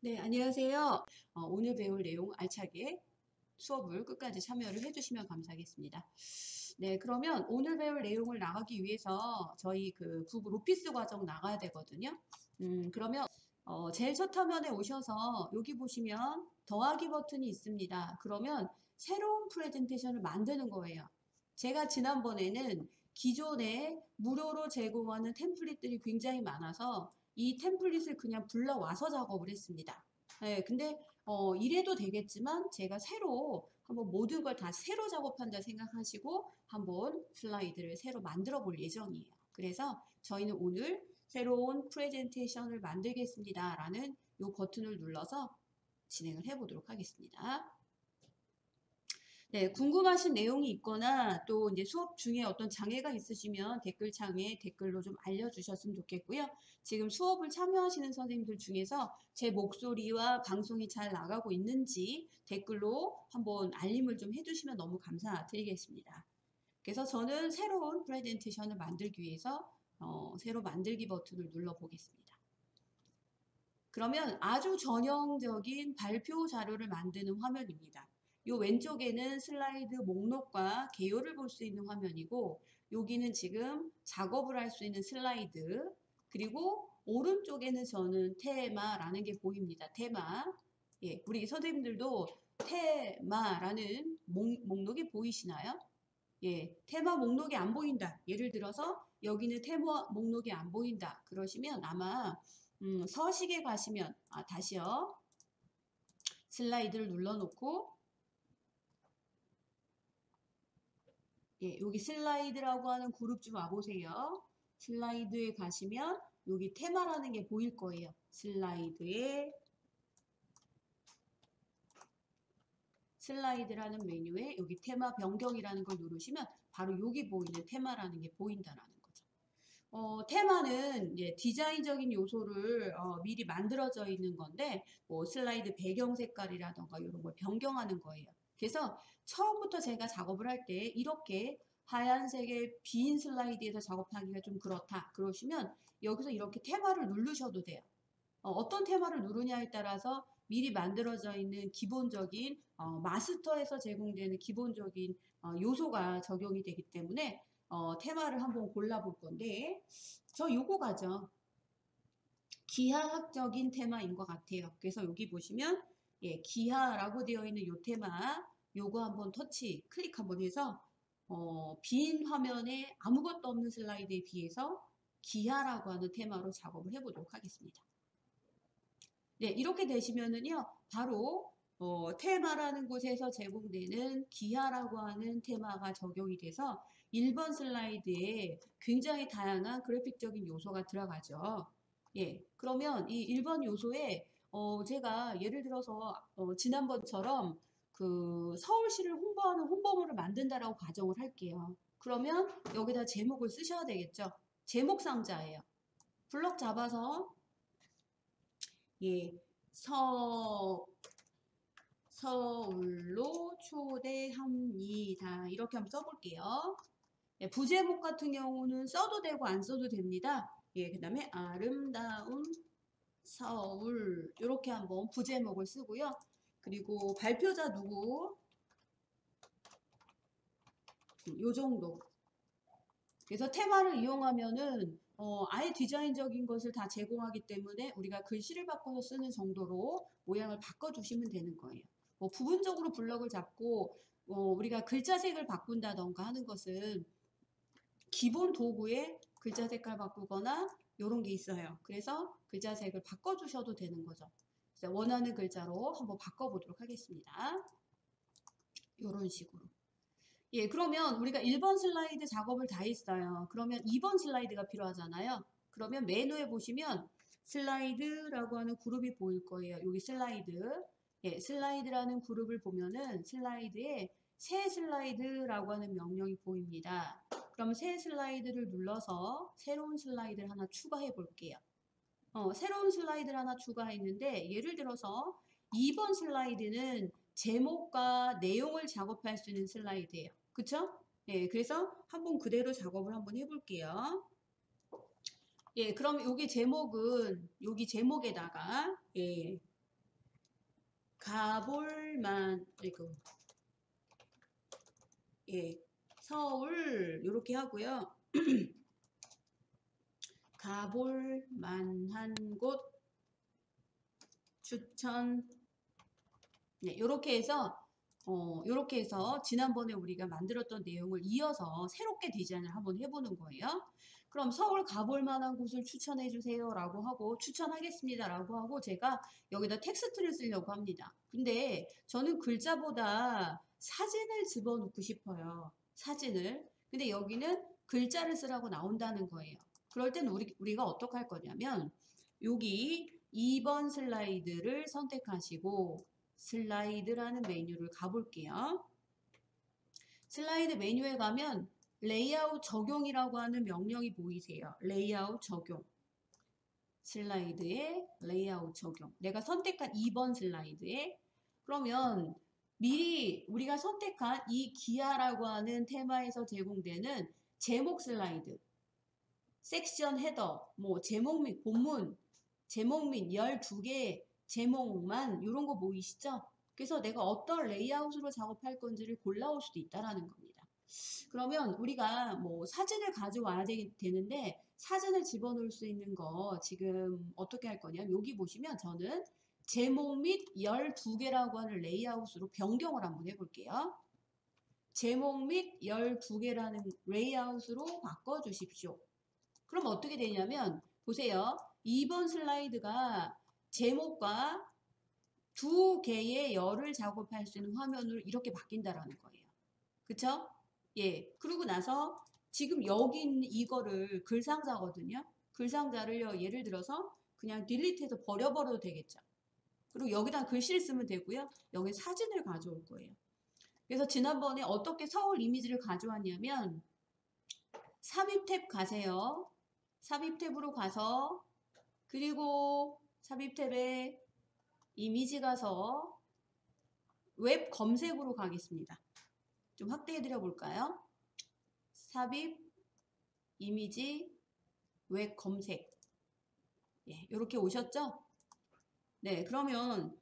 네, 안녕하세요. 오늘 배울 내용 알차게 수업을 끝까지 참여를 해주시면 감사하겠습니다. 네, 그러면 오늘 배울 내용을 나가기 위해서 저희 그 구글 오피스 과정 나가야 되거든요. 그러면 제일 첫 화면에 오셔서 여기 보시면 더하기 버튼이 있습니다. 그러면 새로운 프레젠테이션을 만드는 거예요. 제가 지난번에는 기존에 무료로 제공하는 템플릿들이 굉장히 많아서 이 템플릿을 그냥 불러와서 작업을 했습니다. 네, 근데 이래도 되겠지만 제가 새로 한번 모든 걸 다 새로 작업한다 생각하시고 한번 슬라이드를 새로 만들어 볼 예정이에요. 그래서 저희는 오늘 새로운 프레젠테이션을 만들겠습니다 라는 이 버튼을 눌러서 진행을 해 보도록 하겠습니다. 네, 궁금하신 내용이 있거나 또 이제 수업 중에 어떤 장애가 있으시면 댓글창에 댓글로 좀 알려주셨으면 좋겠고요. 지금 수업을 참여하시는 선생님들 중에서 제 목소리와 방송이 잘 나가고 있는지 댓글로 한번 알림을 좀 해주시면 너무 감사드리겠습니다. 그래서 저는 새로운 프레젠테이션을 만들기 위해서 새로 만들기 버튼을 눌러 보겠습니다. 그러면 아주 전형적인 발표 자료를 만드는 화면입니다. 이 왼쪽에는 슬라이드 목록과 개요를 볼 수 있는 화면이고 여기는 지금 작업을 할 수 있는 슬라이드 그리고 오른쪽에는 저는 테마라는 게 보입니다. 테마. 예, 우리 선생님들도 테마라는 목록이 보이시나요? 예, 테마 목록이 안 보인다. 예를 들어서 여기는 테마 목록이 안 보인다. 그러시면 아마 서식에 가시면 다시요. 슬라이드를 눌러놓고 예, 여기 슬라이드라고 하는 그룹 좀 와보세요. 슬라이드에 가시면 여기 테마라는 게 보일 거예요. 슬라이드라는 메뉴에 여기 테마 변경이라는 걸 누르시면 바로 여기 보이는 테마라는 게 보인다라는 거죠. 테마는 이제 디자인적인 요소를 미리 만들어져 있는 건데 뭐 슬라이드 배경 색깔이라던가 이런 걸 변경하는 거예요. 그래서 처음부터 제가 작업을 할 때 이렇게 하얀색의 빈 슬라이드에서 작업하기가 좀 그렇다. 그러시면 여기서 이렇게 테마를 누르셔도 돼요. 어떤 테마를 누르냐에 따라서 미리 만들어져 있는 기본적인 마스터에서 제공되는 기본적인 요소가 적용이 되기 때문에 테마를 한번 골라볼 건데 저 요거 가죠. 기하학적인 테마인 것 같아요. 그래서 여기 보시면 예, 기하라고 되어 있는 요 테마 요거 한번 터치 클릭 한번 해서 빈 화면에 아무것도 없는 슬라이드에 비해서 기하라고 하는 테마로 작업을 해보도록 하겠습니다. 네, 이렇게 되시면은요, 바로 테마라는 곳에서 제공되는 기하라고 하는 테마가 적용이 돼서 1번 슬라이드에 굉장히 다양한 그래픽적인 요소가 들어가죠. 예, 그러면 이 1번 요소에 제가 예를 들어서 지난번처럼 그 서울시를 홍보하는 홍보물을 만든다라고 가정을 할게요. 그러면 여기다 제목을 쓰셔야 되겠죠. 제목 상자예요. 블럭 잡아서 예, 서울로 초대합니다. 이렇게 한번 써볼게요. 예, 부제목 같은 경우는 써도 되고 안 써도 됩니다. 예, 그 다음에 아름다운 서울 이렇게 한번 부제목을 쓰고요. 그리고 발표자 누구 요 정도. 그래서 테마를 이용하면은 아예 디자인적인 것을 다 제공하기 때문에 우리가 글씨를 바꿔서 쓰는 정도로 모양을 바꿔주시면 되는 거예요. 뭐 부분적으로 블럭을 잡고 우리가 글자색을 바꾼다던가 하는 것은 기본 도구에 글자 색깔 바꾸거나 이런 게 있어요. 그래서 글자색을 바꿔주셔도 되는 거죠. 원하는 글자로 한번 바꿔보도록 하겠습니다. 이런 식으로. 예, 그러면 우리가 1번 슬라이드 작업을 다 했어요. 그러면 2번 슬라이드가 필요하잖아요. 그러면 메뉴에 보시면 슬라이드라고 하는 그룹이 보일 거예요. 여기 슬라이드. 예, 슬라이드라는 그룹을 보면은 슬라이드에 새 슬라이드라고 하는 명령이 보입니다. 그럼 새 슬라이드를 눌러서 새로운 슬라이드를 하나 추가해 볼게요. 새로운 슬라이드를 하나 추가했는데 예를 들어서 2번 슬라이드는 제목과 내용을 작업할 수 있는 슬라이드예요. 그쵸? 예, 그래서 한번 그대로 작업을 한번 해볼게요. 예, 그럼 여기 제목은 여기 제목에다가 예, 가볼만 이거 예 서울 이렇게 하고요. 가볼 만한 곳 추천 네, 이렇게 해서 지난번에 우리가 만들었던 내용을 이어서 새롭게 디자인을 한번 해보는 거예요. 그럼 서울 가볼 만한 곳을 추천해 주세요 라고 하고 추천하겠습니다 라고 하고 제가 여기다 텍스트를 쓰려고 합니다. 근데 저는 글자보다 사진을 집어넣고 싶어요. 사진을. 근데 여기는 글자를 쓰라고 나온다는 거예요. 그럴 때는 우리가 어떻게 할 거냐면 여기 2번 슬라이드를 선택하시고 슬라이드라는 메뉴를 가볼게요. 슬라이드 메뉴에 가면 레이아웃 적용이라고 하는 명령이 보이세요. 레이아웃 적용. 슬라이드에 레이아웃 적용. 내가 선택한 2번 슬라이드에 그러면 미리 우리가 선택한 이 기아라고 하는 테마에서 제공되는 제목 슬라이드, 섹션 헤더, 뭐 제목 및 본문, 제목 및 12개 제목만 이런 거 보이시죠? 그래서 내가 어떤 레이아웃으로 작업할 건지를 골라올 수도 있다라는 겁니다. 그러면 우리가 뭐 사진을 가져와야 되는데 사진을 집어넣을 수 있는 거 지금 어떻게 할 거냐면 여기 보시면 저는 제목 및 12개라고 하는 레이아웃으로 변경을 한번 해볼게요. 제목 및 12개라는 레이아웃으로 바꿔주십시오. 그럼 어떻게 되냐면 보세요. 2번 슬라이드가 제목과 2개의 열을 작업할 수 있는 화면으로 이렇게 바뀐다라는 거예요. 그쵸? 예. 그러고 나서 지금 여기 있는 이거를 글상자거든요. 글상자를요. 예를 들어서 그냥 딜리트해서 버려버려도 되겠죠. 그리고 여기다 글씨를 쓰면 되고요. 여기 사진을 가져올 거예요. 그래서 지난번에 어떻게 서울 이미지를 가져왔냐면 삽입 탭 가세요. 삽입 탭으로 가서 그리고 삽입 탭에 이미지 가서 웹 검색으로 가겠습니다. 좀 확대해 드려 볼까요? 삽입 이미지 웹 검색 예, 이렇게 오셨죠? 네, 그러면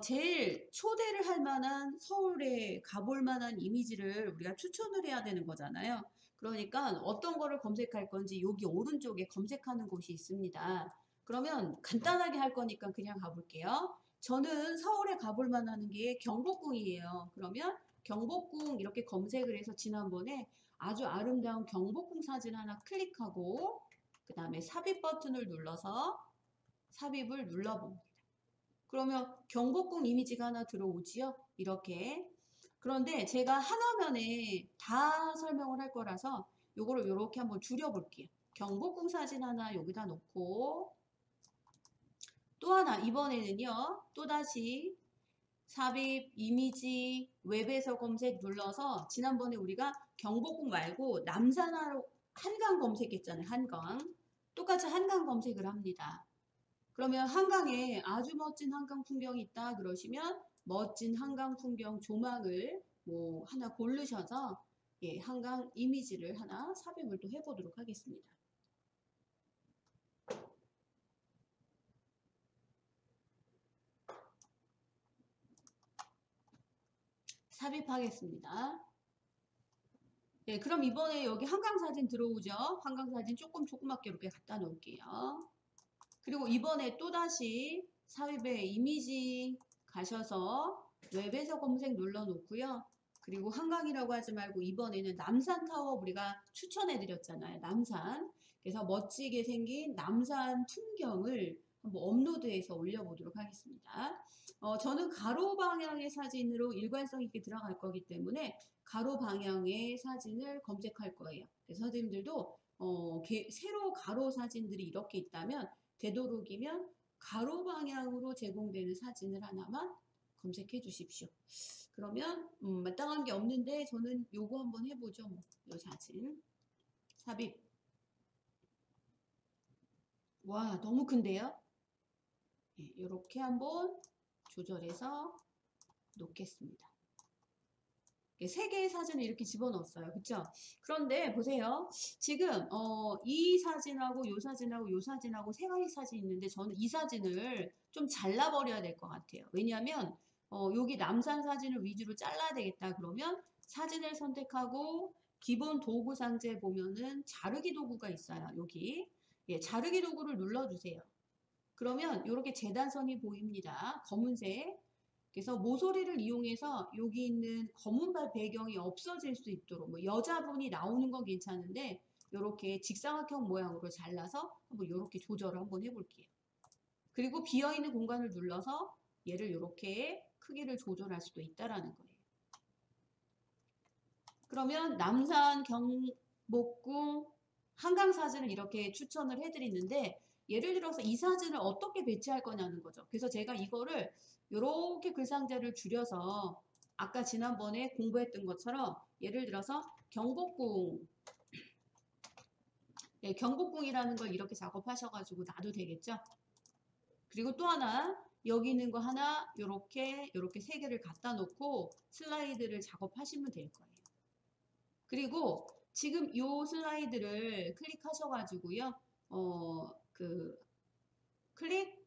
제일 초대를 할 만한 서울에 가볼 만한 이미지를 우리가 추천을 해야 되는 거잖아요. 그러니까 어떤 거를 검색할 건지 여기 오른쪽에 검색하는 곳이 있습니다. 그러면 간단하게 할 거니까 그냥 가볼게요. 저는 서울에 가볼 만한 게 경복궁이에요. 그러면 경복궁 이렇게 검색을 해서 지난번에 아주 아름다운 경복궁 사진 하나 클릭하고 그 다음에 삽입 버튼을 눌러서 삽입을 눌러봅니다. 그러면 경복궁 이미지가 하나 들어오지요. 이렇게. 그런데 제가 한 화면에 다 설명을 할 거라서 요거를 이렇게 한번 줄여볼게요. 경복궁 사진 하나 여기다 놓고 또 하나 이번에는요. 또다시 삽입 이미지 웹에서 검색 눌러서 지난번에 우리가 경복궁 말고 남산하로 한강 검색했잖아요. 한강. 똑같이 한강 검색을 합니다. 그러면 한강에 아주 멋진 한강 풍경이 있다 그러시면 멋진 한강 풍경 조망을 뭐 하나 고르셔서 예, 한강 이미지를 하나 삽입을 또 해보도록 하겠습니다. 삽입하겠습니다. 예, 그럼 이번에 여기 한강 사진 들어오죠? 한강 사진 조그맣게 이렇게 갖다 놓을게요. 그리고 이번에 또다시 삽입에 이미지 가셔서 웹에서 검색 눌러 놓고요. 그리고 한강이라고 하지 말고 이번에는 남산타워 우리가 추천해 드렸잖아요. 남산. 그래서 멋지게 생긴 남산 풍경을 한번 업로드해서 올려보도록 하겠습니다. 저는 가로 방향의 사진으로 일관성 있게 들어갈 거기 때문에 가로 방향의 사진을 검색할 거예요. 그래서 선생님들도 세로 가로 사진들이 이렇게 있다면 되도록이면 가로 방향으로 제공되는 사진을 하나만 검색해 주십시오. 그러면 마땅한 게 없는데 저는 요거 한번 해보죠. 뭐. 요 사진 삽입. 와 너무 큰데요? 네, 이렇게 한번 조절해서 놓겠습니다. 세 개의 사진을 이렇게 집어넣었어요. 그쵸? 그런데 보세요. 지금 이 사진하고 요 사진하고 요 사진하고 세 가지 사진이 있는데 저는 이 사진을 좀 잘라버려야 될 것 같아요. 왜냐하면 여기 남산 사진을 위주로 잘라야 되겠다. 그러면 사진을 선택하고 기본 도구 상자에 보면은 자르기 도구가 있어요. 여기. 예, 자르기 도구를 눌러주세요. 그러면 이렇게 재단선이 보입니다. 검은색. 그래서 모서리를 이용해서 여기 있는 검은 배경이 없어질 수 있도록 뭐 여자분이 나오는 건 괜찮은데 이렇게 직사각형 모양으로 잘라서 한번 이렇게 조절을 한번 해볼게요. 그리고 비어있는 공간을 눌러서 얘를 이렇게 크기를 조절할 수도 있다라는 거예요. 그러면 남산, 경복궁, 한강 사진을 이렇게 추천을 해드리는데 예를 들어서 이 사진을 어떻게 배치할 거냐는 거죠. 그래서 제가 이거를 이렇게 글상자를 줄여서 아까 지난번에 공부했던 것처럼 예를 들어서 경복궁, 네, 경복궁이라는 걸 이렇게 작업하셔가지고 놔도 되겠죠. 그리고 또 하나 여기 있는 거 하나 이렇게 세 개를 갖다 놓고 슬라이드를 작업하시면 될 거예요. 그리고 지금 이 슬라이드를 클릭하셔가지고요. 클릭,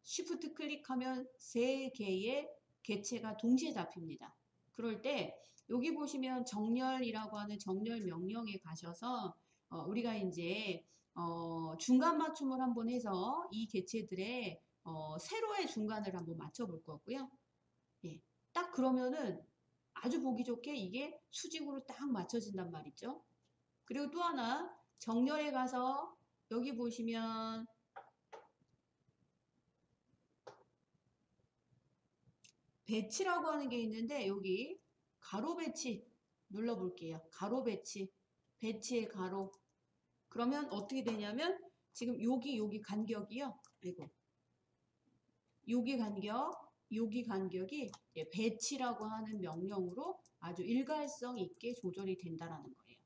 쉬프트 클릭하면 세 개의 개체가 동시에 잡힙니다. 그럴 때 여기 보시면 정렬이라고 하는 정렬 명령에 가셔서 우리가 이제 중간 맞춤을 한번 해서 이 개체들의 세로의 중간을 한번 맞춰 볼 거고요. 예, 딱 그러면은 아주 보기 좋게 이게 수직으로 딱 맞춰진단 말이죠. 그리고 또 하나 정렬에 가서 여기 보시면 배치라고 하는 게 있는데 여기 가로 배치 눌러볼게요. 가로 배치, 배치의 가로. 그러면 어떻게 되냐면 지금 여기 간격이요. 아이고. 여기 간격이 배치라고 하는 명령으로 아주 일괄성 있게 조절이 된다라는 거예요.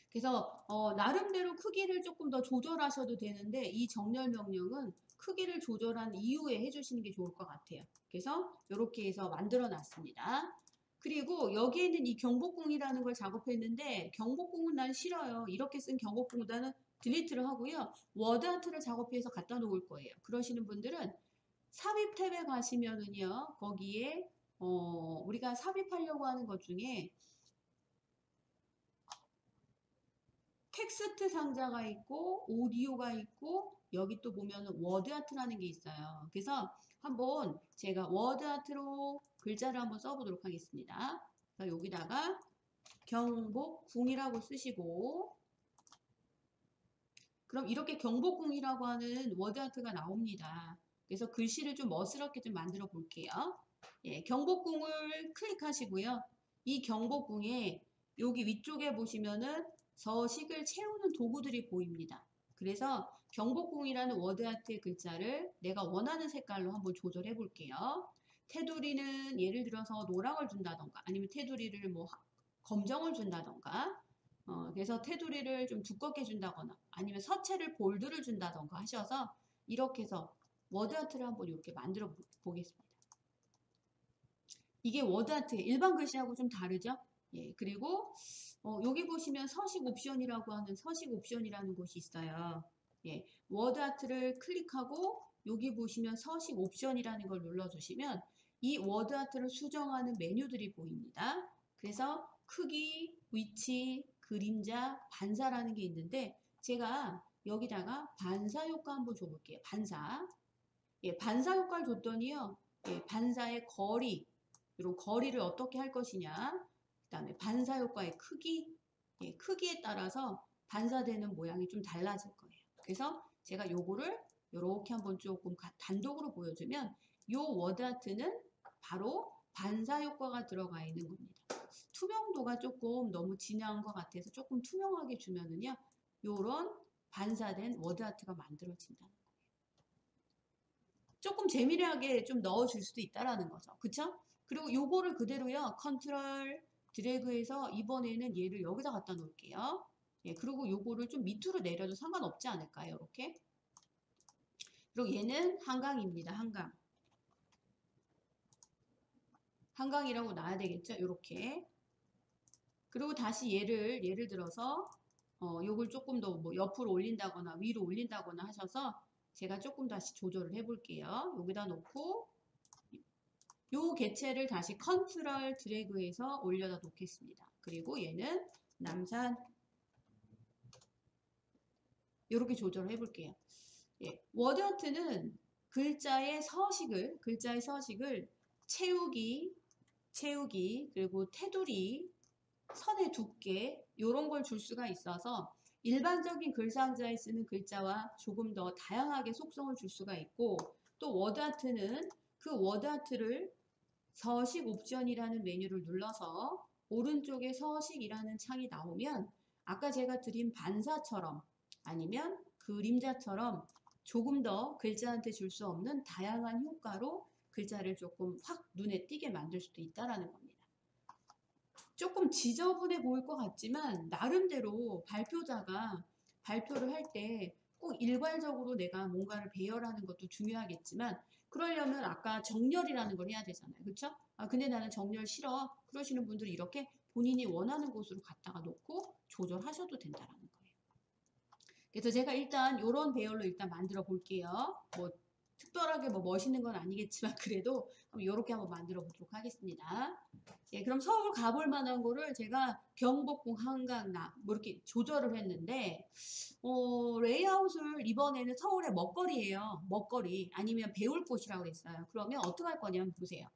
그래서 나름대로 크기를 조금 더 조절하셔도 되는데 이 정렬 명령은 크기를 조절한 이후에 해주시는 게 좋을 것 같아요. 그래서 이렇게 해서 만들어 놨습니다. 그리고 여기에 있는 이 경복궁이라는 걸 작업했는데 경복궁은 난 싫어요. 이렇게 쓴 경복궁보다는 딜리트를 하고요. 워드 아트를 작업해서 갖다 놓을 거예요. 그러시는 분들은 삽입 탭에 가시면은요. 거기에 우리가 삽입하려고 하는 것 중에 텍스트 상자가 있고 오디오가 있고 여기 또 보면은 워드 아트라는 게 있어요. 그래서 한번 제가 워드 아트로 글자를 한번 써보도록 하겠습니다. 그래서 여기다가 경복궁이라고 쓰시고 그럼 이렇게 경복궁이라고 하는 워드 아트가 나옵니다. 그래서 글씨를 좀 멋스럽게 좀 만들어 볼게요. 예, 경복궁을 클릭하시고요. 이 경복궁에 여기 위쪽에 보시면은 서식을 채우는 도구들이 보입니다. 그래서 경복궁이라는 워드아트의 글자를 내가 원하는 색깔로 한번 조절해 볼게요. 테두리는 예를 들어서 노랑을 준다던가 아니면 테두리를 뭐 검정을 준다던가 그래서 테두리를 좀 두껍게 준다거나 아니면 서체를 볼드를 준다던가 하셔서 이렇게 해서 워드아트를 한번 이렇게 만들어 보겠습니다. 이게 워드아트 일반 글씨하고 좀 다르죠? 예, 그리고 여기 보시면 서식 옵션이라고 하는 서식 옵션이라는 곳이 있어요. 예, 워드아트를 클릭하고 여기 보시면 서식 옵션이라는 걸 눌러주시면 이 워드아트를 수정하는 메뉴들이 보입니다. 그래서 크기, 위치, 그림자, 반사라는 게 있는데 제가 여기다가 반사 효과 한번 줘볼게요. 반사. 예, 반사 효과를 줬더니요. 예, 반사의 거리, 이런 거리를 어떻게 할 것이냐. 그 다음에 반사 효과의 크기, 예, 크기에 따라서 반사되는 모양이 좀 달라질 거예요. 그래서 제가 요거를 이렇게 한번 조금 단독으로 보여주면 요 워드 아트는 바로 반사 효과가 들어가 있는 겁니다. 투명도가 조금 너무 진한 것 같아서 조금 투명하게 주면은요. 요런 반사된 워드 아트가 만들어진다는 거예요. 조금 재미나게 좀 넣어줄 수도 있다라는 거죠. 그쵸? 그리고 요거를 그대로요. 컨트롤 드래그해서 이번에는 얘를 여기다 갖다 놓을게요. 예, 그리고 요거를 좀 밑으로 내려도 상관없지 않을까요? 이렇게. 그리고 얘는 한강입니다. 한강. 한강이라고 놔야 되겠죠? 이렇게. 그리고 다시 예를 들어서 요걸 조금 더 뭐 옆으로 올린다거나 위로 올린다거나 하셔서 제가 조금 다시 조절을 해볼게요. 여기다 놓고 요 개체를 다시 컨트롤 드래그해서 올려다 놓겠습니다. 그리고 얘는 남산 이렇게 조절을 해볼게요. 예, 워드아트는 글자의 서식을 채우기, 그리고 테두리, 선의 두께 이런 걸 줄 수가 있어서 일반적인 글상자에 쓰는 글자와 조금 더 다양하게 속성을 줄 수가 있고, 또 워드아트는 그 워드아트를 서식 옵션이라는 메뉴를 눌러서 오른쪽에 서식이라는 창이 나오면 아까 제가 드린 반사처럼 아니면 그림자처럼 조금 더 글자한테 줄 수 없는 다양한 효과로 글자를 조금 확 눈에 띄게 만들 수도 있다라는 겁니다. 조금 지저분해 보일 것 같지만 나름대로 발표자가 발표를 할 때 꼭 일괄적으로 내가 뭔가를 배열하는 것도 중요하겠지만 그러려면 아까 정렬이라는 걸 해야 되잖아요. 그렇죠? 아 근데 나는 정렬 싫어. 그러시는 분들은 이렇게 본인이 원하는 곳으로 갖다가 놓고 조절하셔도 된다라는 거예요. 그래서 제가 일단 이런 배열로 일단 만들어 볼게요. 뭐 특별하게 뭐 멋있는 건 아니겠지만 그래도 이렇게 한번 만들어 보도록 하겠습니다. 예, 그럼 서울 가볼 만한 거를 제가 경복궁, 한강나 뭐 이렇게 조절을 했는데 레이아웃을 이번에는 서울의 먹거리예요. 먹거리 아니면 배울 곳이라고 했어요. 그러면 어떻게 할 거냐면 보세요.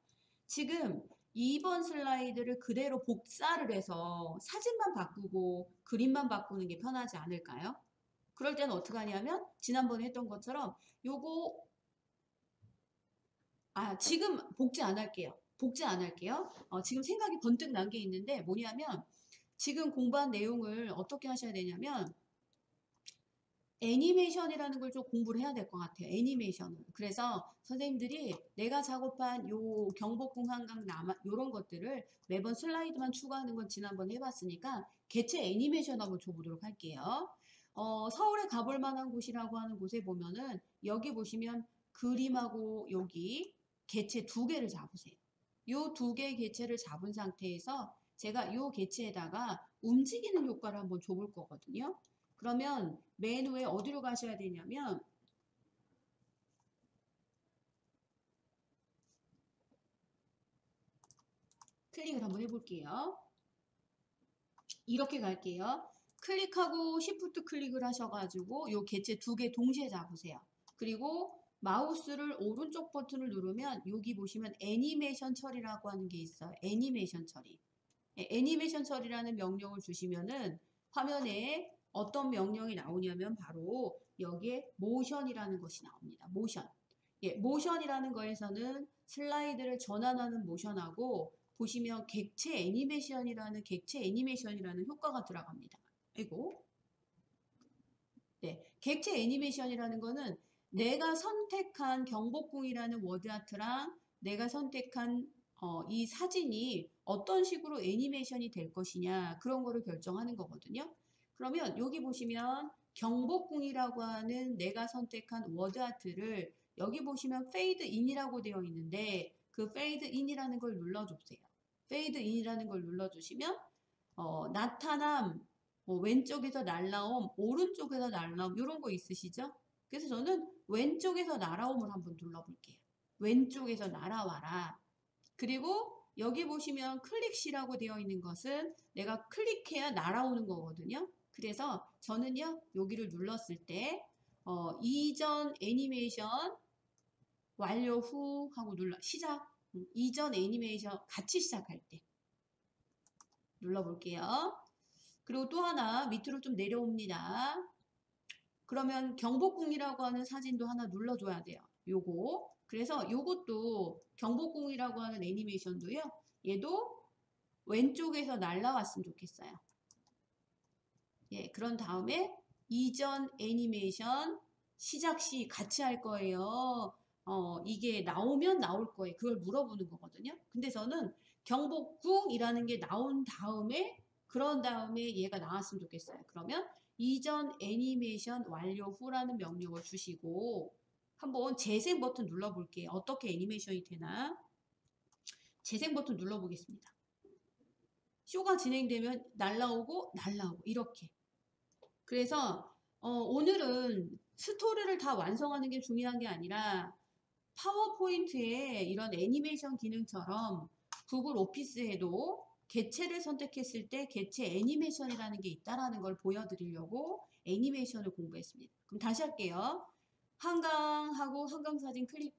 지금 2번 슬라이드를 그대로 복사를 해서 사진만 바꾸고 그림만 바꾸는 게 편하지 않을까요? 그럴 때는 어떻게 하냐면 지난번에 했던 것처럼 요거 지금 복제 안 할게요. 복제 안 할게요. 지금 생각이 번뜩 난 게 있는데 뭐냐면 지금 공부한 내용을 어떻게 하셔야 되냐면 애니메이션이라는 걸 좀 공부를 해야 될 것 같아요. 애니메이션을. 그래서 선생님들이 내가 작업한 요 경복궁 한강 남아 요런 것들을 매번 슬라이드만 추가하는 건 지난번 해봤으니까 개체 애니메이션 한번 줘보도록 할게요. 서울에 가볼 만한 곳이라고 하는 곳에 보면은 여기 보시면 그림하고 여기 개체 두 개를 잡으세요. 요 두 개의 개체를 잡은 상태에서 제가 요 개체에다가 움직이는 효과를 한번 줘볼 거거든요. 그러면 맨 위에 어디로 가셔야 되냐면 클릭을 한번 해볼게요. 이렇게 갈게요. 클릭하고 시프트 클릭을 하셔가지고 요 개체 두 개 동시에 잡으세요. 그리고 마우스를 오른쪽 버튼을 누르면 여기 보시면 애니메이션 처리라고 하는 게 있어요. 애니메이션 처리. 애니메이션 처리라는 명령을 주시면은 화면에 어떤 명령이 나오냐면 바로 여기에 모션이라는 것이 나옵니다. 모션. 예, 모션이라는 거에서는 슬라이드를 전환하는 모션하고 보시면 객체 애니메이션이라는 효과가 들어갑니다. 아이고. 네, 객체 애니메이션이라는 거는 내가 선택한 경복궁이라는 워드아트랑 내가 선택한 이 사진이 어떤 식으로 애니메이션이 될 것이냐 그런 거를 결정하는 거거든요. 그러면 여기 보시면 경복궁이라고 하는 내가 선택한 워드아트를 여기 보시면 페이드 인이라고 되어 있는데 그 페이드 인이라는 걸 눌러주세요. 페이드 인이라는 걸 눌러주시면 나타남, 왼쪽에서 날라옴, 오른쪽에서 날라옴 이런 거 있으시죠? 그래서 저는 왼쪽에서 날아옴을 한번 눌러볼게요. 왼쪽에서 날아와라. 그리고 여기 보시면 클릭시라고 되어 있는 것은 내가 클릭해야 날아오는 거거든요. 그래서 저는요 여기를 눌렀을 때 이전 애니메이션 완료 후 하고 시작. 이전 애니메이션 같이 시작할 때 눌러볼게요. 그리고 또 하나 밑으로 좀 내려옵니다. 그러면 경복궁이라고 하는 사진도 하나 눌러줘야 돼요. 요거. 그래서 요것도 경복궁이라고 하는 애니메이션도요. 얘도 왼쪽에서 날라왔으면 좋겠어요. 예, 그런 다음에 이전 애니메이션 시작 시 같이 할 거예요. 이게 나오면 나올 거예요. 그걸 물어보는 거거든요. 근데 저는 경복궁이라는 게 나온 다음에 그런 다음에 얘가 나왔으면 좋겠어요. 그러면 이전 애니메이션 완료 후라는 명령을 주시고 한번 재생 버튼 눌러볼게요. 어떻게 애니메이션이 되나? 재생 버튼 눌러보겠습니다. 쇼가 진행되면 날라오고 이렇게. 그래서 오늘은 스토리를 다 완성하는 게 중요한 게 아니라 파워포인트에 이런 애니메이션 기능처럼 구글 오피스에도 개체를 선택했을 때 개체 애니메이션이라는 게 있다라는 걸 보여드리려고 애니메이션을 공부했습니다. 그럼 다시 할게요. 한강하고 한강 사진 클릭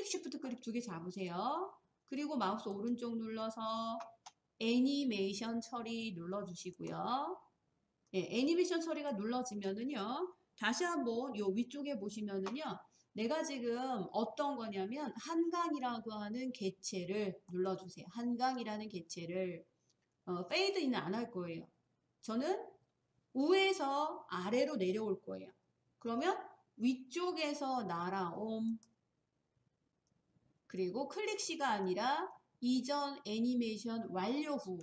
쉬프트 클릭 두 개 잡으세요. 그리고 마우스 오른쪽 눌러서 애니메이션 처리 눌러주시고요. 예, 애니메이션 처리가 눌러지면은요. 다시 한번 요 위쪽에 보시면은요. 내가 지금 어떤 거냐면 한강이라고 하는 개체를 눌러주세요. 한강이라는 개체를 페이드인은 안 할 거예요. 저는 위에서 아래로 내려올 거예요. 그러면 위쪽에서 날아옴. 그리고 클릭시가 아니라 이전 애니메이션 완료 후.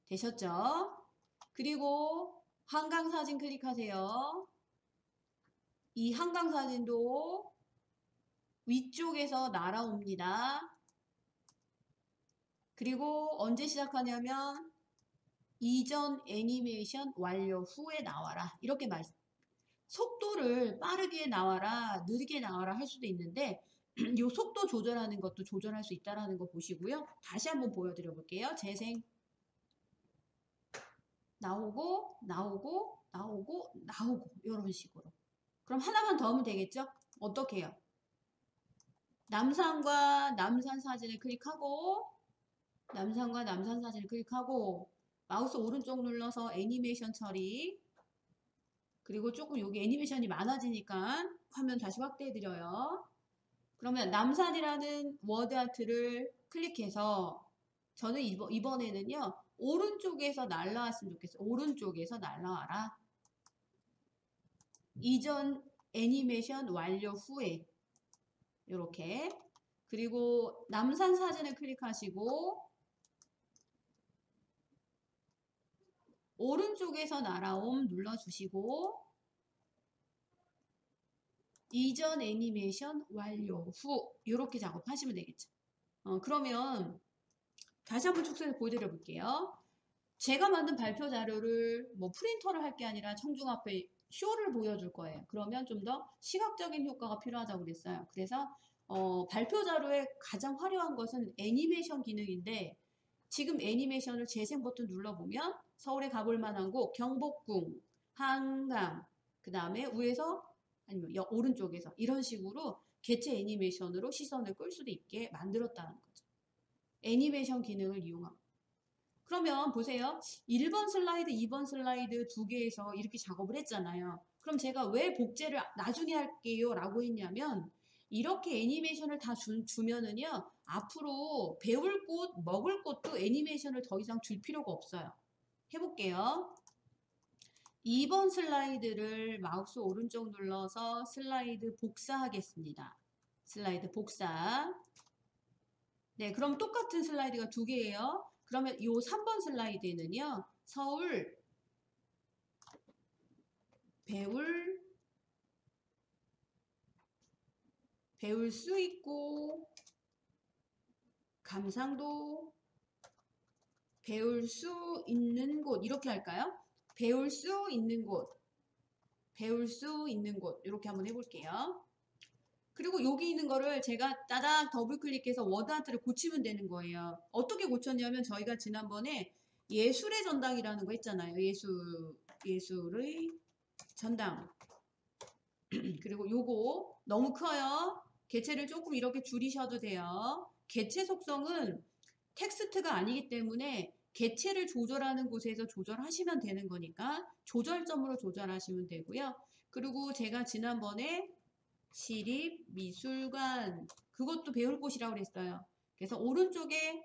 되셨죠? 그리고 한강 사진 클릭하세요. 이 한강 사진도 위쪽에서 날아옵니다. 그리고 언제 시작하냐면 이전 애니메이션 완료 후에 나와라. 이렇게 말씀. 속도를 빠르게 나와라, 느리게 나와라 할 수도 있는데 이 속도 조절하는 것도 조절할 수 있다는 거 보시고요. 다시 한번 보여드려 볼게요. 재생. 나오고 나오고 나오고 나오고 이런 식으로. 그럼 하나만 더 하면 되겠죠? 어떻게 해요? 남산과 남산 사진을 클릭하고 남산과 남산 사진을 클릭하고 마우스 오른쪽 눌러서 애니메이션 처리. 그리고 조금 여기 애니메이션이 많아지니까 화면 다시 확대해 드려요. 그러면 남산이라는 워드 아트를 클릭해서 저는 이번에는요. 오른쪽에서 날라왔으면 좋겠어요. 오른쪽에서 날라와라. 이전 애니메이션 완료 후에 이렇게. 그리고 남산 사진을 클릭하시고 오른쪽에서 날아옴 눌러주시고 이전 애니메이션 완료 후 이렇게 작업하시면 되겠죠. 그러면 다시 한번 축소해서 보여드려 볼게요. 제가 만든 발표 자료를 뭐 프린터를 할 게 아니라 청중 앞에 쇼를 보여줄 거예요. 그러면 좀 더 시각적인 효과가 필요하다고 그랬어요. 그래서 발표 자료에 가장 화려한 것은 애니메이션 기능인데 지금 애니메이션을 재생 버튼 눌러보면 서울에 가볼 만한 곳 경복궁, 한강, 그 다음에 위에서 아니면 오른쪽에서 이런 식으로 개체 애니메이션으로 시선을 끌 수도 있게 만들었다는 거죠. 애니메이션 기능을 이용하고. 그러면 보세요. 1번 슬라이드, 2번 슬라이드 두 개에서 이렇게 작업을 했잖아요. 그럼 제가 왜 복제를 나중에 할게요 라고 했냐면 이렇게 애니메이션을 다 주면은요. 앞으로 배울 곳, 먹을 곳도 애니메이션을 더 이상 줄 필요가 없어요. 해볼게요. 2번 슬라이드를 마우스 오른쪽 눌러서 슬라이드 복사하겠습니다. 슬라이드 복사. 네, 그럼 똑같은 슬라이드가 두 개예요. 그러면 이 3번 슬라이드에는요. 서울 배울 수 있고 감상도 배울 수 있는 곳 이렇게 할까요? 배울 수 있는 곳 배울 수 있는 곳 이렇게 한번 해볼게요. 그리고 여기 있는 거를 제가 따닥 더블 클릭해서 워드 아트를 고치면 되는 거예요. 어떻게 고쳤냐면 저희가 지난번에 예술의 전당이라는 거 했잖아요. 예술의 전당. 그리고 요거 너무 커요. 개체를 조금 이렇게 줄이셔도 돼요. 개체 속성은 텍스트가 아니기 때문에 개체를 조절하는 곳에서 조절하시면 되는 거니까 조절점으로 조절하시면 되고요. 그리고 제가 지난번에 시립미술관 그것도 배울 곳이라고 그랬어요. 그래서 오른쪽에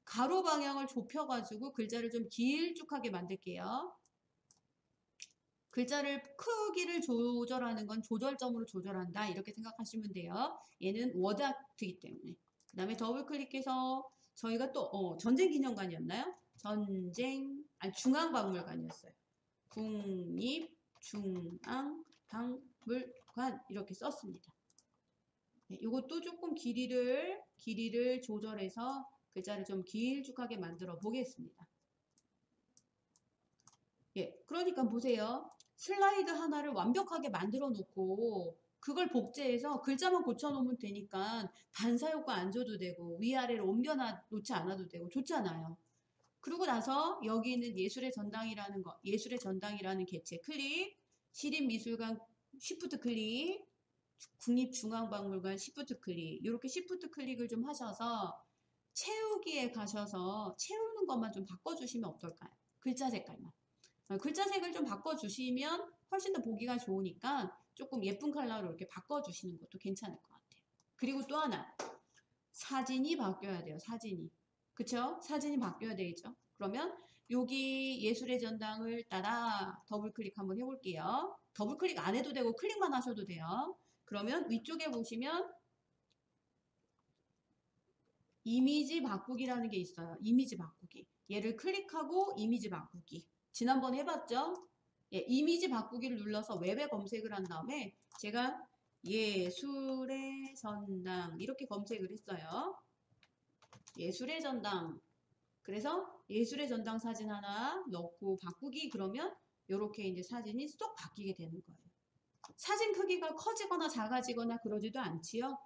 가로 방향을 좁혀가지고 글자를 좀 길쭉하게 만들게요. 글자를 크기를 조절하는 건 조절점으로 조절한다 이렇게 생각하시면 돼요. 얘는 워드 아트이기 때문에. 그 다음에 더블 클릭해서 저희가 또 전쟁기념관이었나요? 중앙박물관이었어요. 국립중앙박물관 이렇게 썼습니다. 네, 이것도 조금 길이를 조절해서 글자를 좀 길쭉하게 만들어 보겠습니다. 예, 그러니까 보세요. 슬라이드 하나를 완벽하게 만들어 놓고 그걸 복제해서 글자만 고쳐 놓으면 되니까 반사효과 안 줘도 되고 위아래로 옮겨 놓지 않아도 되고 좋잖아요. 그러고 나서 여기 있는 예술의 전당이라는 거, 예술의 전당이라는 개체 클릭, 시립미술관 쉬프트 클릭, 국립중앙박물관 쉬프트 클릭, 이렇게 쉬프트 클릭을 좀 하셔서 채우기에 가셔서 채우는 것만 좀 바꿔주시면 어떨까요? 글자 색깔만. 글자 색을 좀 바꿔주시면 훨씬 더 보기가 좋으니까 조금 예쁜 컬러로 이렇게 바꿔주시는 것도 괜찮을 것 같아요. 그리고 또 하나, 사진이 바뀌어야 돼요. 사진이. 그쵸? 사진이 바뀌어야 되겠죠? 그러면 여기 예술의 전당을 따라 더블 클릭 한번 해볼게요. 더블 클릭 안 해도 되고 클릭만 하셔도 돼요. 그러면 위쪽에 보시면 이미지 바꾸기라는 게 있어요. 이미지 바꾸기. 얘를 클릭하고 이미지 바꾸기. 지난번에 해봤죠? 예, 이미지 바꾸기를 눌러서 웹에 검색을 한 다음에 제가 예술의 전당 이렇게 검색을 했어요. 예술의 전당. 그래서 예술의 전당 사진 하나 넣고 바꾸기 그러면 이렇게 이제 사진이 쏙 바뀌게 되는 거예요. 사진 크기가 커지거나 작아지거나 그러지도 않지요.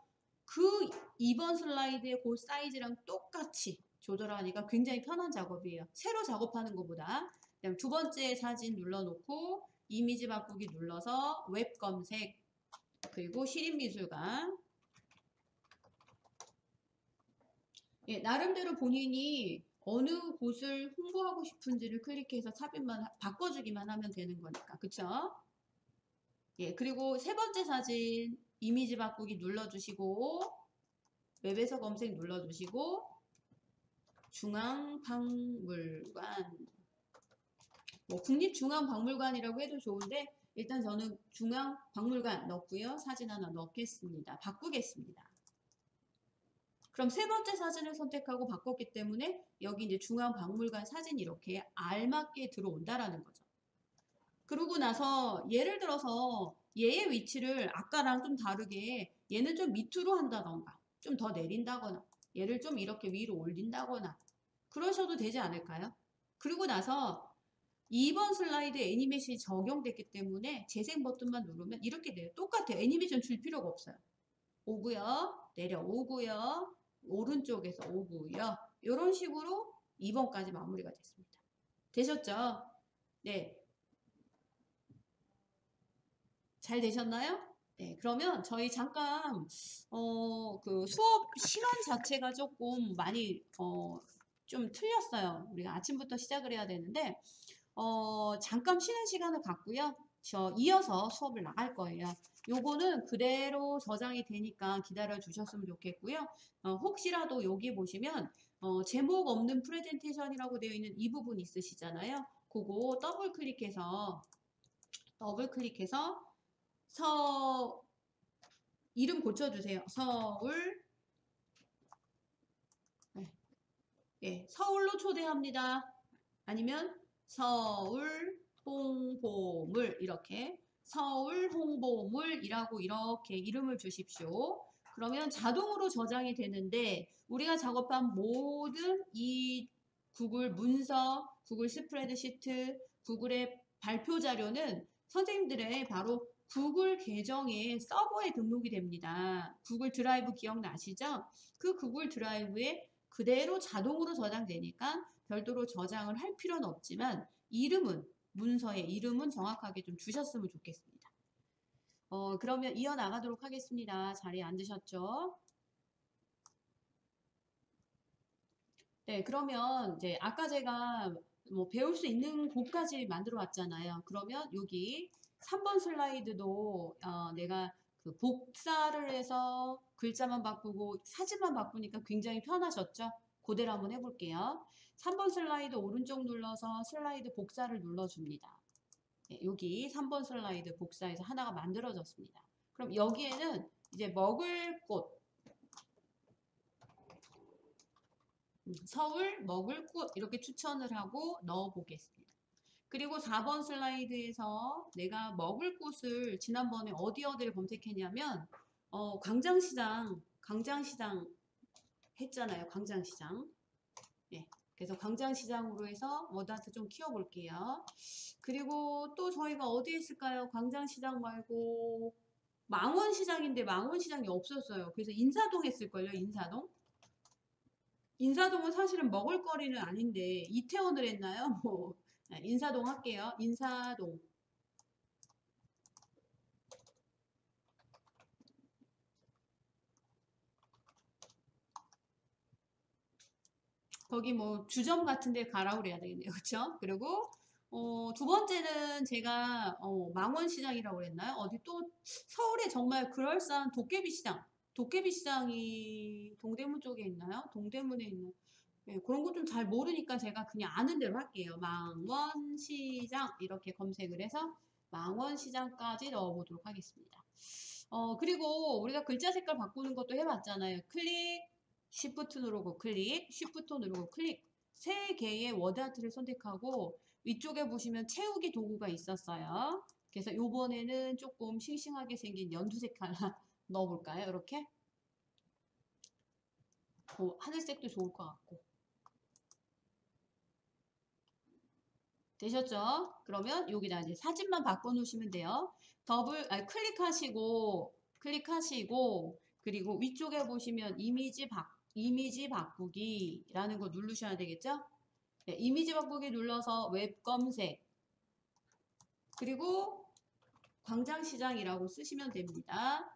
그 2번 슬라이드의 그 사이즈랑 똑같이 조절하니까 굉장히 편한 작업이에요. 새로 작업하는 것보다. 그다음 두 번째 사진 눌러놓고 이미지 바꾸기 눌러서 웹 검색 그리고 시립미술관 예, 나름대로 본인이 어느 곳을 홍보하고 싶은지를 클릭해서 삽입만 바꿔주기만 하면 되는 거니까 그쵸? 예, 그리고 세 번째 사진 이미지 바꾸기 눌러주시고 웹에서 검색 눌러주시고 중앙박물관 뭐 국립중앙박물관이라고 해도 좋은데 일단 저는 중앙박물관 넣고요. 사진 하나 넣겠습니다. 바꾸겠습니다. 그럼 세 번째 사진을 선택하고 바꿨기 때문에 여기 이제 중앙박물관 사진이 이렇게 알맞게 들어온다라는 거죠. 그러고 나서 예를 들어서 얘의 위치를 아까랑 좀 다르게 얘는 좀 밑으로 한다던가 좀 더 내린다거나 얘를 좀 이렇게 위로 올린다거나 그러셔도 되지 않을까요? 그리고 나서 2번 슬라이드에 애니메이션이 적용됐기 때문에 재생 버튼만 누르면 이렇게 돼요. 똑같아요. 애니메이션 줄 필요가 없어요. 오고요. 내려오고요. 오른쪽에서 오고요. 이런 식으로 2번까지 마무리가 됐습니다. 되셨죠? 네. 잘 되셨나요? 네, 그러면 저희 잠깐 그 수업 시간 자체가 조금 많이 좀 틀렸어요. 우리가 아침부터 시작을 해야 되는데 잠깐 쉬는 시간을 갖고요. 저 이어서 수업을 나갈 거예요. 요거는 그대로 저장이 되니까 기다려 주셨으면 좋겠고요. 혹시라도 여기 보시면 제목 없는 프레젠테이션이라고 되어 있는 이 부분 있으시잖아요. 그거 더블 클릭해서 이름 고쳐주세요. 서울 네. 예, 서울로 초대합니다. 아니면 서울 홍보물 이렇게 서울 홍보물이라고 이렇게 이름을 주십시오. 그러면 자동으로 저장이 되는데 우리가 작업한 모든 이 구글 문서, 구글 스프레드시트, 구글의 발표 자료는 선생님들의 바로 구글 계정의 서버에 등록이 됩니다. 구글 드라이브 기억나시죠? 그 구글 드라이브에 그대로 자동으로 저장되니까 별도로 저장을 할 필요는 없지만 문서의 이름은 정확하게 좀 주셨으면 좋겠습니다. 그러면 이어나가도록 하겠습니다. 자리에 앉으셨죠? 네, 그러면 이제 아까 제가 뭐 배울 수 있는 곳까지 만들어 왔잖아요. 그러면 여기 3번 슬라이드도 내가 그 복사를 해서 글자만 바꾸고 사진만 바꾸니까 굉장히 편하셨죠? 그대로 한번 해볼게요. 3번 슬라이드 오른쪽 눌러서 슬라이드 복사를 눌러줍니다. 네, 여기 3번 슬라이드 복사해서 하나가 만들어졌습니다. 그럼 여기에는 이제 먹을 꽃 서울 먹을 꽃 이렇게 추천을 하고 넣어 보겠습니다. 그리고 4번 슬라이드에서 내가 먹을 꽃을 지난번에 어디를 검색했냐면 광장시장 했잖아요. 광장시장. 예. 그래서 광장시장으로 해서 워드아트 좀 키워볼게요. 그리고 또 저희가 어디에 있을까요? 광장시장 말고 망원시장인데 망원시장이 없었어요. 그래서 인사동 했을걸요, 인사동? 인사동은 사실은 먹을거리는 아닌데 이태원을 했나요? 뭐 인사동 할게요. 인사동. 거기 뭐 주점 같은 데 가라고 그래야 되겠네요. 그쵸? 그리고 두 번째는 제가 망원시장이라고 그랬나요? 어디 또 서울에 정말 그럴싸한 도깨비시장. 도깨비시장이 동대문 쪽에 있나요? 동대문에 있는 네, 그런 거 좀 잘 모르니까 제가 그냥 아는 대로 할게요. 망원시장 이렇게 검색을 해서 망원시장까지 넣어보도록 하겠습니다. 그리고 우리가 글자 색깔 바꾸는 것도 해봤잖아요. 클릭, 쉬프트 누르고 클릭, 쉬프트 누르고 클릭. 세 개의 워드아트를 선택하고 위쪽에 보시면 채우기 도구가 있었어요. 그래서 요번에는 조금 싱싱하게 생긴 연두색 하나 넣어볼까요? 이렇게. 하늘색도 좋을 것 같고. 되셨죠? 그러면 여기다 이제 사진만 바꿔 놓으시면 돼요. 클릭하시고, 그리고 위쪽에 보시면 이미지 바꾸기라는 거 누르셔야 되겠죠? 네, 이미지 바꾸기 눌러서 웹 검색, 그리고 광장시장이라고 쓰시면 됩니다.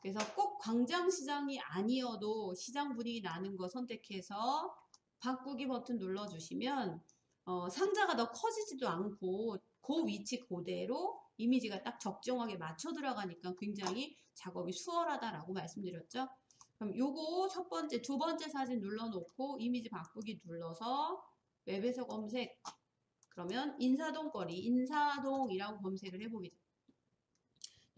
그래서 꼭 광장시장이 아니어도 시장 분위기 나는 거 선택해서 바꾸기 버튼 눌러주시면 상자가 더 커지지도 않고 그 위치 그대로 이미지가 딱 적정하게 맞춰 들어가니까 굉장히 작업이 수월하다라고 말씀드렸죠. 그럼 요거 두 번째 사진 눌러놓고 이미지 바꾸기 눌러서 웹에서 검색, 그러면 인사동이라고 검색을 해보겠습니다.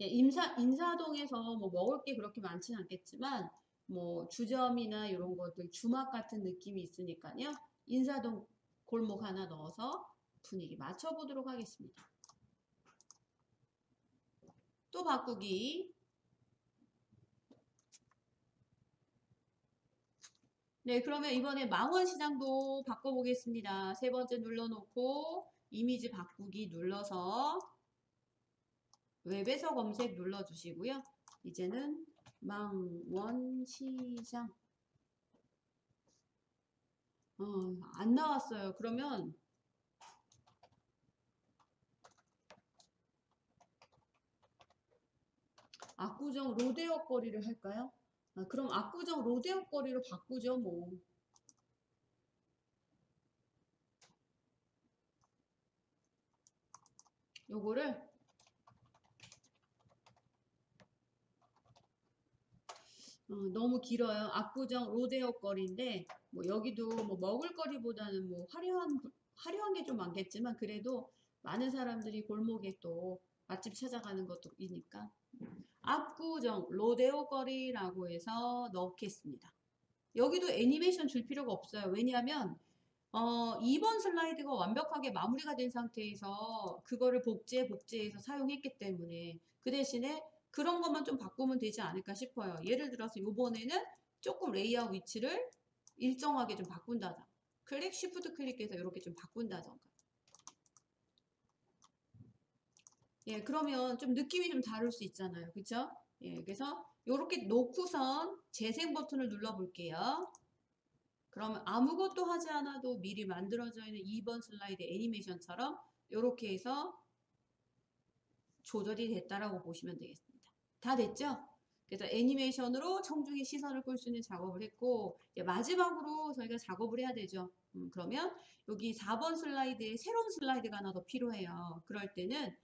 예, 인사동에서 뭐 먹을 게 그렇게 많지는 않겠지만 뭐 주점이나 이런 것들 주막 같은 느낌이 있으니까요. 인사동 골목 하나 넣어서 분위기 맞춰보도록 하겠습니다. 또 바꾸기. 네, 그러면 이번에 망원시장도 바꿔보겠습니다. 세 번째 눌러놓고 이미지 바꾸기 눌러서 웹에서 검색 눌러주시고요. 이제는 망원시장 안 나왔어요. 그러면 압구정 로데오 거리를 할까요? 그럼 압구정 로데오 거리로 바꾸죠, 뭐. 요거를 너무 길어요. 압구정 로데오 거리인데 뭐 여기도 뭐 먹을 거리보다는 뭐 화려한 게 좀 많겠지만 그래도 많은 사람들이 골목에 또 맛집 찾아가는 것도 이니까 압구정 로데오 거리라고 해서 넣겠습니다. 여기도 애니메이션 줄 필요가 없어요. 왜냐하면 2번 슬라이드가 완벽하게 마무리가 된 상태에서 그거를 복제해서 사용했기 때문에 그 대신에 그런 것만 좀 바꾸면 되지 않을까 싶어요. 예를 들어서 이번에는 조금 레이아웃 위치를 일정하게 좀 바꾼다던가 쉬프트 클릭해서 이렇게 좀 바꾼다던가 예, 그러면 좀 느낌이 좀 다를 수 있잖아요. 그쵸? 예, 그래서 이렇게 놓고선 재생 버튼을 눌러 볼게요. 그러면 아무것도 하지 않아도 미리 만들어져 있는 2번 슬라이드 애니메이션처럼 이렇게 해서 조절이 됐다라고 보시면 되겠습니다. 다 됐죠? 그래서 애니메이션으로 청중의 시선을 끌 수 있는 작업을 했고 마지막으로 저희가 작업을 해야 되죠. 그러면 여기 4번 슬라이드에 새로운 슬라이드가 하나 더 필요해요. 그럴 때는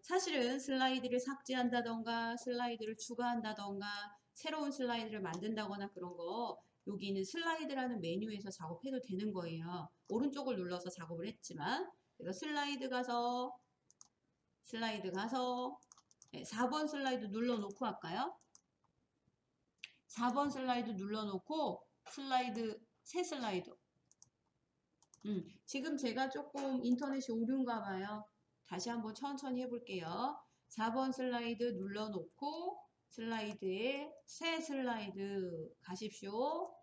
사실은 슬라이드를 삭제한다던가 슬라이드를 추가한다던가 새로운 슬라이드를 만든다거나 그런 거 여기 있는 슬라이드라는 메뉴에서 작업해도 되는 거예요. 오른쪽을 눌러서 작업을 했지만 그래서 슬라이드 가서 4번 슬라이드 눌러놓고 할까요? 4번 슬라이드 눌러놓고 새 슬라이드 지금 제가 조금 인터넷이 오른가 봐요. 다시 한번 천천히 해볼게요. 4번 슬라이드 눌러놓고 슬라이드에 새 슬라이드 가십시오.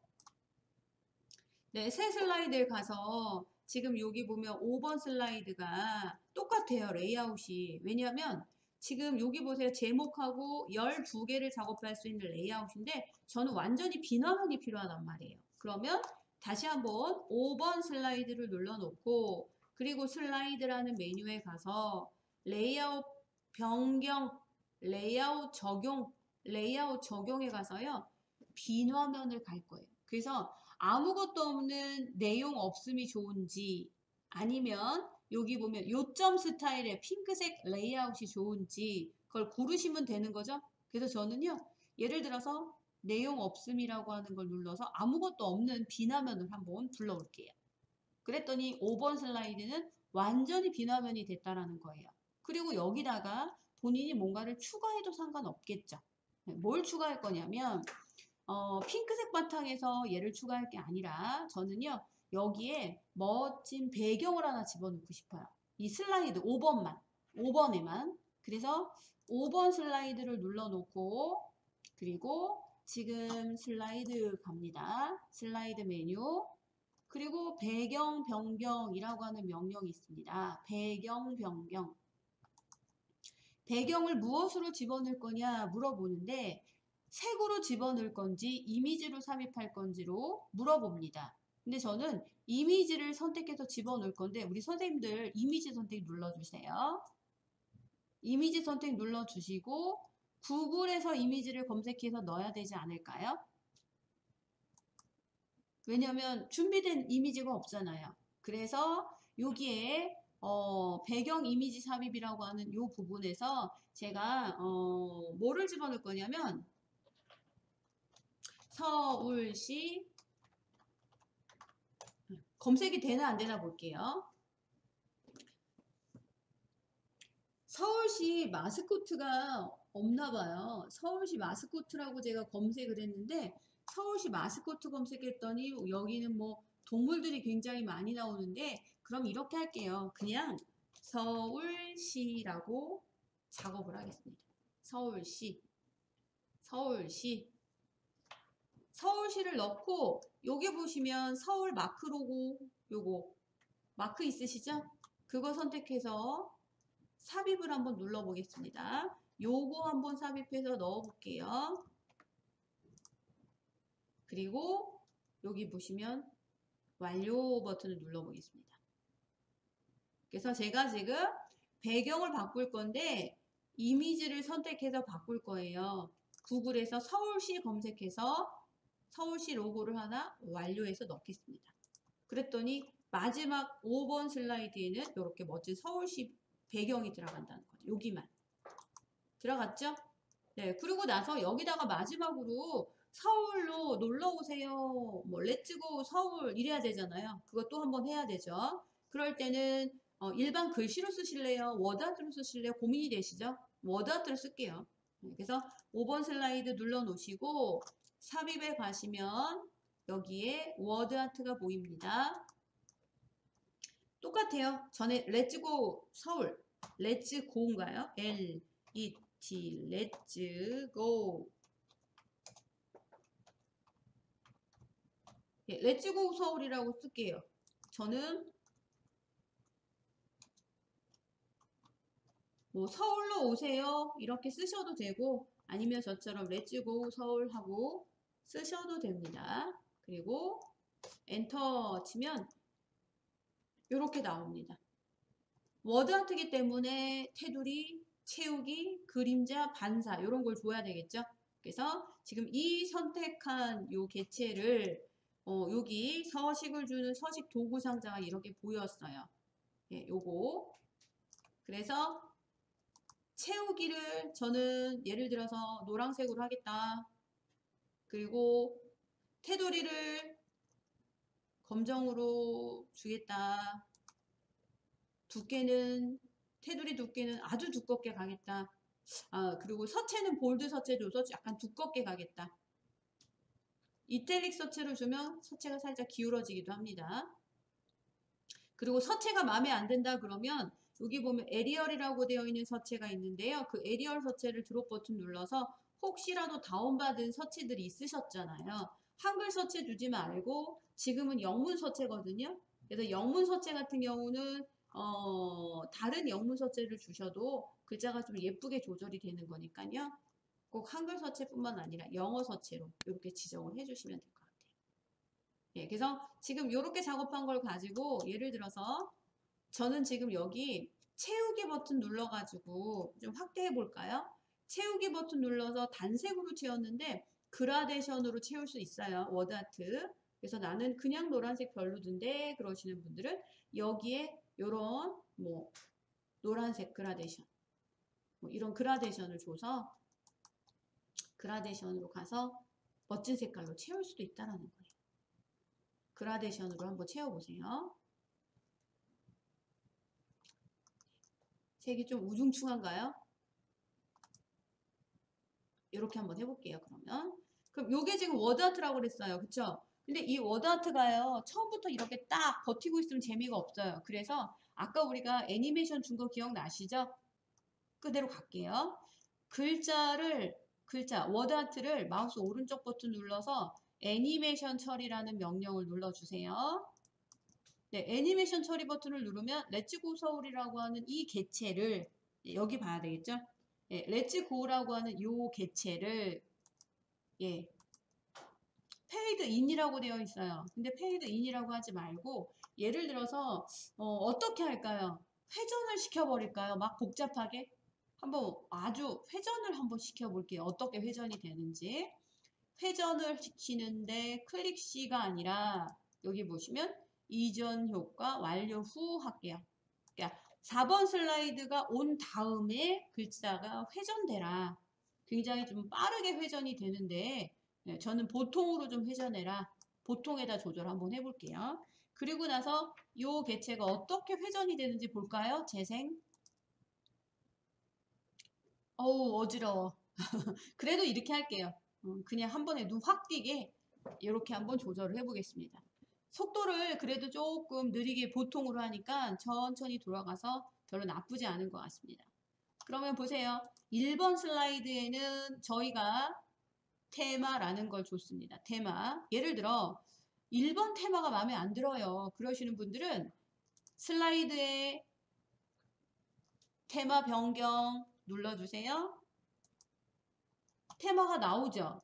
네, 새 슬라이드에 가서 지금 여기 보면 5번 슬라이드가 똑같아요. 레이아웃이. 왜냐하면 지금 여기 보세요. 제목하고 12개를 작업할 수 있는 레이아웃인데 저는 완전히 빈 화면이 필요하단 말이에요. 그러면 다시 한번 5번 슬라이드를 눌러놓고 그리고 슬라이드라는 메뉴에 가서 레이아웃 변경, 레이아웃 적용에 가서요. 빈 화면을 갈 거예요. 그래서 아무것도 없는 내용 없음이 좋은지 아니면 여기 보면 요점 스타일의 핑크색 레이아웃이 좋은지 그걸 고르시면 되는 거죠. 그래서 저는요. 예를 들어서 내용 없음이라고 하는 걸 눌러서 아무것도 없는 빈 화면을 한번 불러올게요. 그랬더니 5번 슬라이드는 완전히 빈 화면이 됐다라는 거예요. 그리고 여기다가 본인이 뭔가를 추가해도 상관없겠죠. 뭘 추가할 거냐면 핑크색 바탕에서 얘를 추가할 게 아니라 저는요. 여기에 멋진 배경을 하나 집어넣고 싶어요. 이 슬라이드 5번에만. 그래서 5번 슬라이드를 눌러놓고 그리고 지금 슬라이드 갑니다. 슬라이드 메뉴 그리고 배경 변경이라고 하는 명령이 있습니다. 배경 변경. 배경을 무엇으로 집어넣을 거냐 물어보는데 색으로 집어넣을 건지 이미지로 삽입할 건지로 물어봅니다. 근데 저는 이미지를 선택해서 집어넣을 건데 우리 선생님들 이미지 선택 눌러주세요. 이미지 선택 눌러주시고 구글에서 이미지를 검색해서 넣어야 되지 않을까요? 왜냐면 준비된 이미지가 없잖아요. 그래서 여기에 배경 이미지 삽입이라고 하는 이 부분에서 제가 뭐를 집어넣을 거냐면 서울시 검색이 되나 안 되나 볼게요. 서울시 마스코트가 없나 봐요. 서울시 마스코트라고 제가 검색을 했는데 서울시 마스코트 검색했더니 여기는 뭐 동물들이 굉장히 많이 나오는데 그럼 이렇게 할게요. 그냥 서울시라고 작업을 하겠습니다. 서울시 서울시를 넣고 여기 보시면 서울 마크 로고 요거 마크 있으시죠? 그거 선택해서 삽입을 한번 눌러 보겠습니다. 요거 한번 삽입해서 넣어 볼게요. 그리고 여기 보시면 완료 버튼을 눌러 보겠습니다. 그래서 제가 지금 배경을 바꿀 건데 이미지를 선택해서 바꿀 거예요. 구글에서 서울시 검색해서 서울시 로고를 하나 완료해서 넣겠습니다. 그랬더니 마지막 5번 슬라이드에는 이렇게 멋진 서울시 배경이 들어간다는 거죠. 여기만. 들어갔죠? 네. 그리고 나서 여기다가 마지막으로 서울로 놀러 오세요. 뭐 렛츠고 서울 이래야 되잖아요. 그것도 한번 해야 되죠. 그럴 때는 일반 글씨로 쓰실래요? 워드아트로 쓰실래요? 고민이 되시죠? 워드아트로 쓸게요. 그래서 5번 슬라이드 눌러 놓으시고 삽입에 가시면 여기에 워드아트가 보입니다. 똑같아요. 전에 렛츠고 서울, 렛츠고인가요? L-E-T, 렛츠고. 예, 렛츠고 서울이라고 쓸게요. 저는 뭐 서울로 오세요 이렇게 쓰셔도 되고 아니면 저처럼 렛츠고 서울 하고 쓰셔도 됩니다. 그리고 엔터 치면 이렇게 나옵니다. 워드아트이기 때문에 테두리, 채우기, 그림자, 반사 이런 걸 줘야 되겠죠. 그래서 지금 이 선택한 요 개체를 여기 서식을 주는 서식 도구 상자가 이렇게 보였어요. 예, 요거. 그래서 채우기를 저는 예를 들어서 노란색으로 하겠다. 그리고 테두리를 검정으로 주겠다. 테두리 두께는 아주 두껍게 가겠다. 그리고 서체는 볼드 서체 줘서 약간 두껍게 가겠다. 이탈릭 서체를 주면 서체가 살짝 기울어지기도 합니다. 그리고 서체가 마음에 안 든다 그러면 여기 보면 에리얼이라고 되어 있는 서체가 있는데요. 그 에리얼 서체를 드롭 버튼 눌러서 혹시라도 다운받은 서체들이 있으셨잖아요. 한글 서체 주지 말고 지금은 영문 서체거든요. 그래서 영문 서체 같은 경우는 다른 영문 서체를 주셔도 글자가 좀 예쁘게 조절이 되는 거니까요. 꼭 한글 서체뿐만 아니라 영어 서체로 이렇게 지정을 해주시면 될 것 같아요. 예, 그래서 지금 이렇게 작업한 걸 가지고 예를 들어서 저는 지금 여기 채우기 버튼 눌러가지고 좀 확대해 볼까요? 채우기 버튼 눌러서 단색으로 채웠는데 그라데이션으로 채울 수 있어요. 워드아트. 그래서 나는 그냥 노란색 별로던데 그러시는 분들은 여기에 이런 뭐 노란색 그라데이션 뭐 이런 그라데이션을 줘서 그라데이션으로 가서 멋진 색깔로 채울 수도 있다라는 거예요. 그라데이션으로 한번 채워보세요. 색이 좀 우중충한가요? 이렇게 한번 해볼게요. 그럼 요게 지금 워드아트라고 그랬어요. 그쵸? 근데 이 워드아트가요. 처음부터 이렇게 딱 버티고 있으면 재미가 없어요. 그래서 아까 우리가 애니메이션 준 거 기억나시죠? 그대로 갈게요. 워드아트를 마우스 오른쪽 버튼 눌러서 애니메이션 처리라는 명령을 눌러주세요. 네, 애니메이션 처리 버튼을 누르면 렛츠고 서울이라고 하는 이 개체를 여기 봐야 되겠죠? 예, 렛츠고라고 하는 이 개체를 예, 페이드 인이라고 되어 있어요. 근데 페이드 인이라고 하지 말고 예를 들어서 어떻게 할까요? 회전을 시켜버릴까요? 막 복잡하게? 한번 아주 회전을 한번 시켜볼게요. 어떻게 회전이 되는지. 회전을 시키는데 클릭 C가 아니라 여기 보시면 이전 효과 완료 후 할게요. 그러니까 4번 슬라이드가 온 다음에 글자가 회전되라. 굉장히 좀 빠르게 회전이 되는데 저는 보통으로 좀 회전해라. 보통에다 조절 한번 해볼게요. 그리고 나서 이 개체가 어떻게 회전이 되는지 볼까요? 재생. 어우 어지러워. 그래도 이렇게 할게요. 그냥 한 번에 눈 확 띄게 이렇게 한번 조절을 해보겠습니다. 속도를 그래도 조금 느리게 보통으로 하니까 천천히 돌아가서 별로 나쁘지 않은 것 같습니다. 그러면 보세요. 1번 슬라이드에는 저희가 테마라는 걸 줬습니다. 테마. 예를 들어 1번 테마가 마음에 안 들어요. 그러시는 분들은 슬라이드에 테마 변경 눌러주세요. 테마가 나오죠.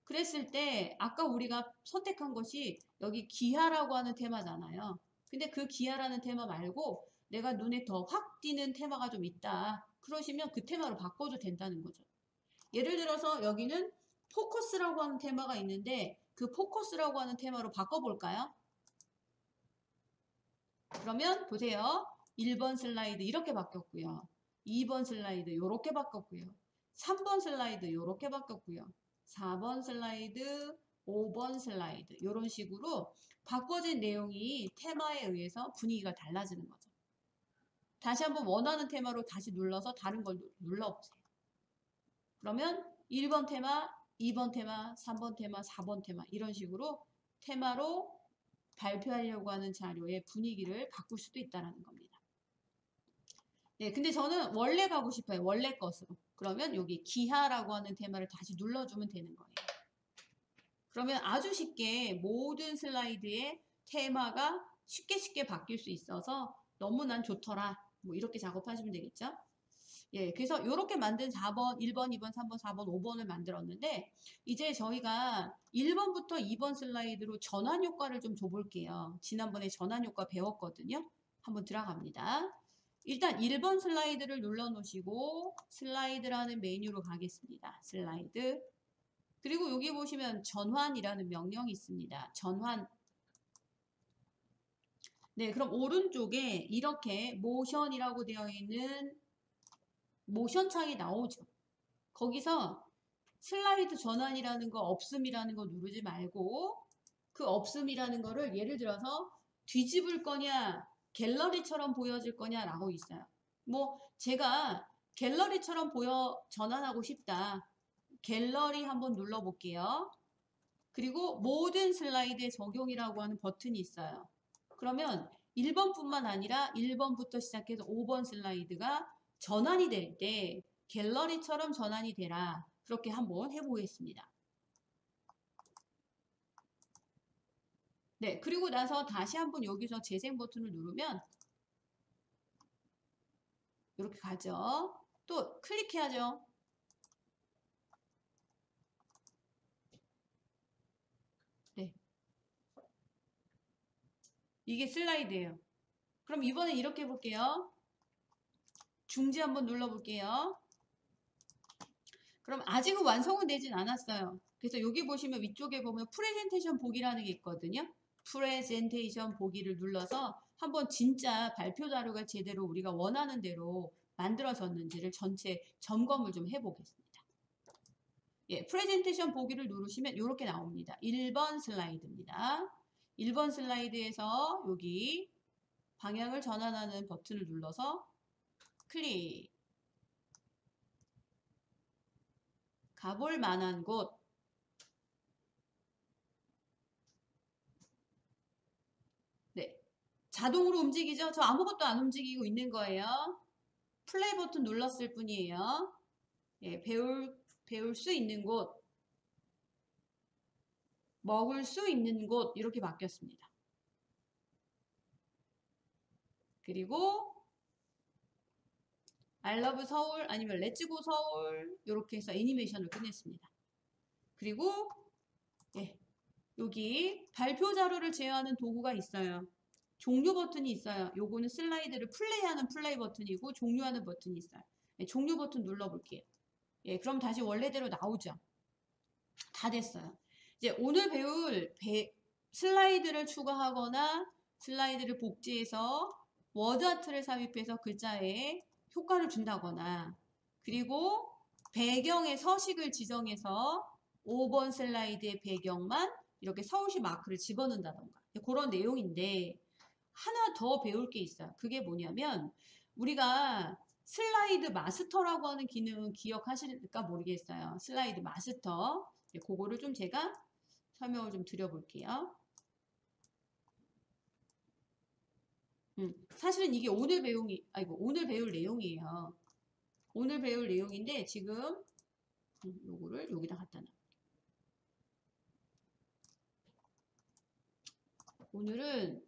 그랬을 때 아까 우리가 선택한 것이 여기 기하라고 하는 테마잖아요. 근데 그 기하라는 테마 말고 내가 눈에 더 확 띄는 테마가 좀 있다. 그러시면 그 테마로 바꿔도 된다는 거죠. 예를 들어서 여기는 포커스라고 하는 테마가 있는데 그 포커스라고 하는 테마로 바꿔볼까요? 그러면 보세요. 1번 슬라이드 이렇게 바뀌었고요. 2번 슬라이드 이렇게 바뀌었고요. 3번 슬라이드 이렇게 바뀌었고요. 4번 슬라이드, 5번 슬라이드 이런 식으로 바꿔진 내용이 테마에 의해서 분위기가 달라지는 거죠. 다시 한번 원하는 테마로 다시 눌러서 다른 걸 눌러보세요. 그러면 1번 테마, 2번 테마, 3번 테마, 4번 테마 이런 식으로 테마로 발표하려고 하는 자료의 분위기를 바꿀 수도 있다는 겁니다. 네, 근데 저는 원래 가고 싶어요. 원래 것으로. 그러면 여기 기하라고 하는 테마를 다시 눌러주면 되는 거예요. 그러면 아주 쉽게 모든 슬라이드의 테마가 쉽게 바뀔 수 있어서 너무 난 좋더라. 뭐 이렇게 작업하시면 되겠죠. 예, 그래서 이렇게 만든 4번, 1번, 2번, 3번, 4번, 5번을 만들었는데 이제 저희가 1번부터 2번 슬라이드로 전환 효과를 좀 줘볼게요. 지난번에 전환 효과 배웠거든요. 한번 들어갑니다. 일단 1번 슬라이드를 눌러 놓으시고 슬라이드라는 메뉴로 가겠습니다. 슬라이드. 그리고 여기 보시면 전환이라는 명령이 있습니다. 전환. 네, 그럼 오른쪽에 이렇게 모션이라고 되어 있는 모션 창이 나오죠. 거기서 슬라이드 전환이라는 거 없음이라는 거 누르지 말고 그 없음이라는 거를 예를 들어서 뒤집을 거냐 갤러리처럼 보여질 거냐 라고 있어요. 뭐 제가 갤러리처럼 전환하고 싶다. 갤러리 한번 눌러 볼게요. 그리고 모든 슬라이드에 적용이라고 하는 버튼이 있어요. 그러면 1번뿐만 아니라 1번부터 시작해서 5번 슬라이드가 전환이 될 때 갤러리처럼 전환이 되라. 그렇게 한번 해보겠습니다. 네, 그리고 나서 다시 한번 여기서 재생 버튼을 누르면 이렇게 가죠. 또 클릭해야죠. 네, 이게 슬라이드예요. 그럼 이번엔 이렇게 해볼게요. 중지 한번 눌러볼게요. 그럼 아직은 완성은 되진 않았어요. 그래서 여기 보시면 위쪽에 보면 프레젠테이션 보기라는 게 있거든요. 프레젠테이션 보기를 눌러서 한번 진짜 발표 자료가 제대로 우리가 원하는 대로 만들어졌는지를 전체 점검을 좀 해보겠습니다. 예, 프레젠테이션 보기를 누르시면 이렇게 나옵니다. 1번 슬라이드입니다. 1번 슬라이드에서 여기 방향을 전환하는 버튼을 눌러서 클릭. 가볼 만한 곳. 네. 자동으로 움직이죠? 저 아무것도 안 움직이고 있는 거예요. 플레이 버튼 눌렀을 뿐이에요. 예, 배울 수 있는 곳, 먹을 수 있는 곳, 이렇게 바뀌었습니다. 그리고 I love 서울 아니면 렛츠고 서울 이렇게 해서 애니메이션을 끝냈습니다. 그리고 예, 여기 발표 자료를 제어하는 도구가 있어요. 종료 버튼이 있어요. 요거는 슬라이드를 플레이하는 플레이 버튼이고 종료하는 버튼이 있어요. 예, 종료 버튼 눌러볼게요. 예, 그럼 다시 원래대로 나오죠. 다 됐어요. 이제 오늘 배울 슬라이드를 추가하거나 슬라이드를 복제해서 워드 아트를 삽입해서 글자에 효과를 준다거나 그리고 배경의 서식을 지정해서 5번 슬라이드의 배경만 이렇게 서울시 마크를 집어넣는다던가 그런 내용인데 하나 더 배울 게 있어요. 그게 뭐냐면 우리가 슬라이드 마스터라고 하는 기능은 기억하실까 모르겠어요. 슬라이드 마스터. 그거를 좀 제가 설명을 좀 드려볼게요. 사실은 이게 오늘 배울 내용이에요. 오늘 배울 내용인데 지금 요거를 여기다 갖다 놔. 오늘은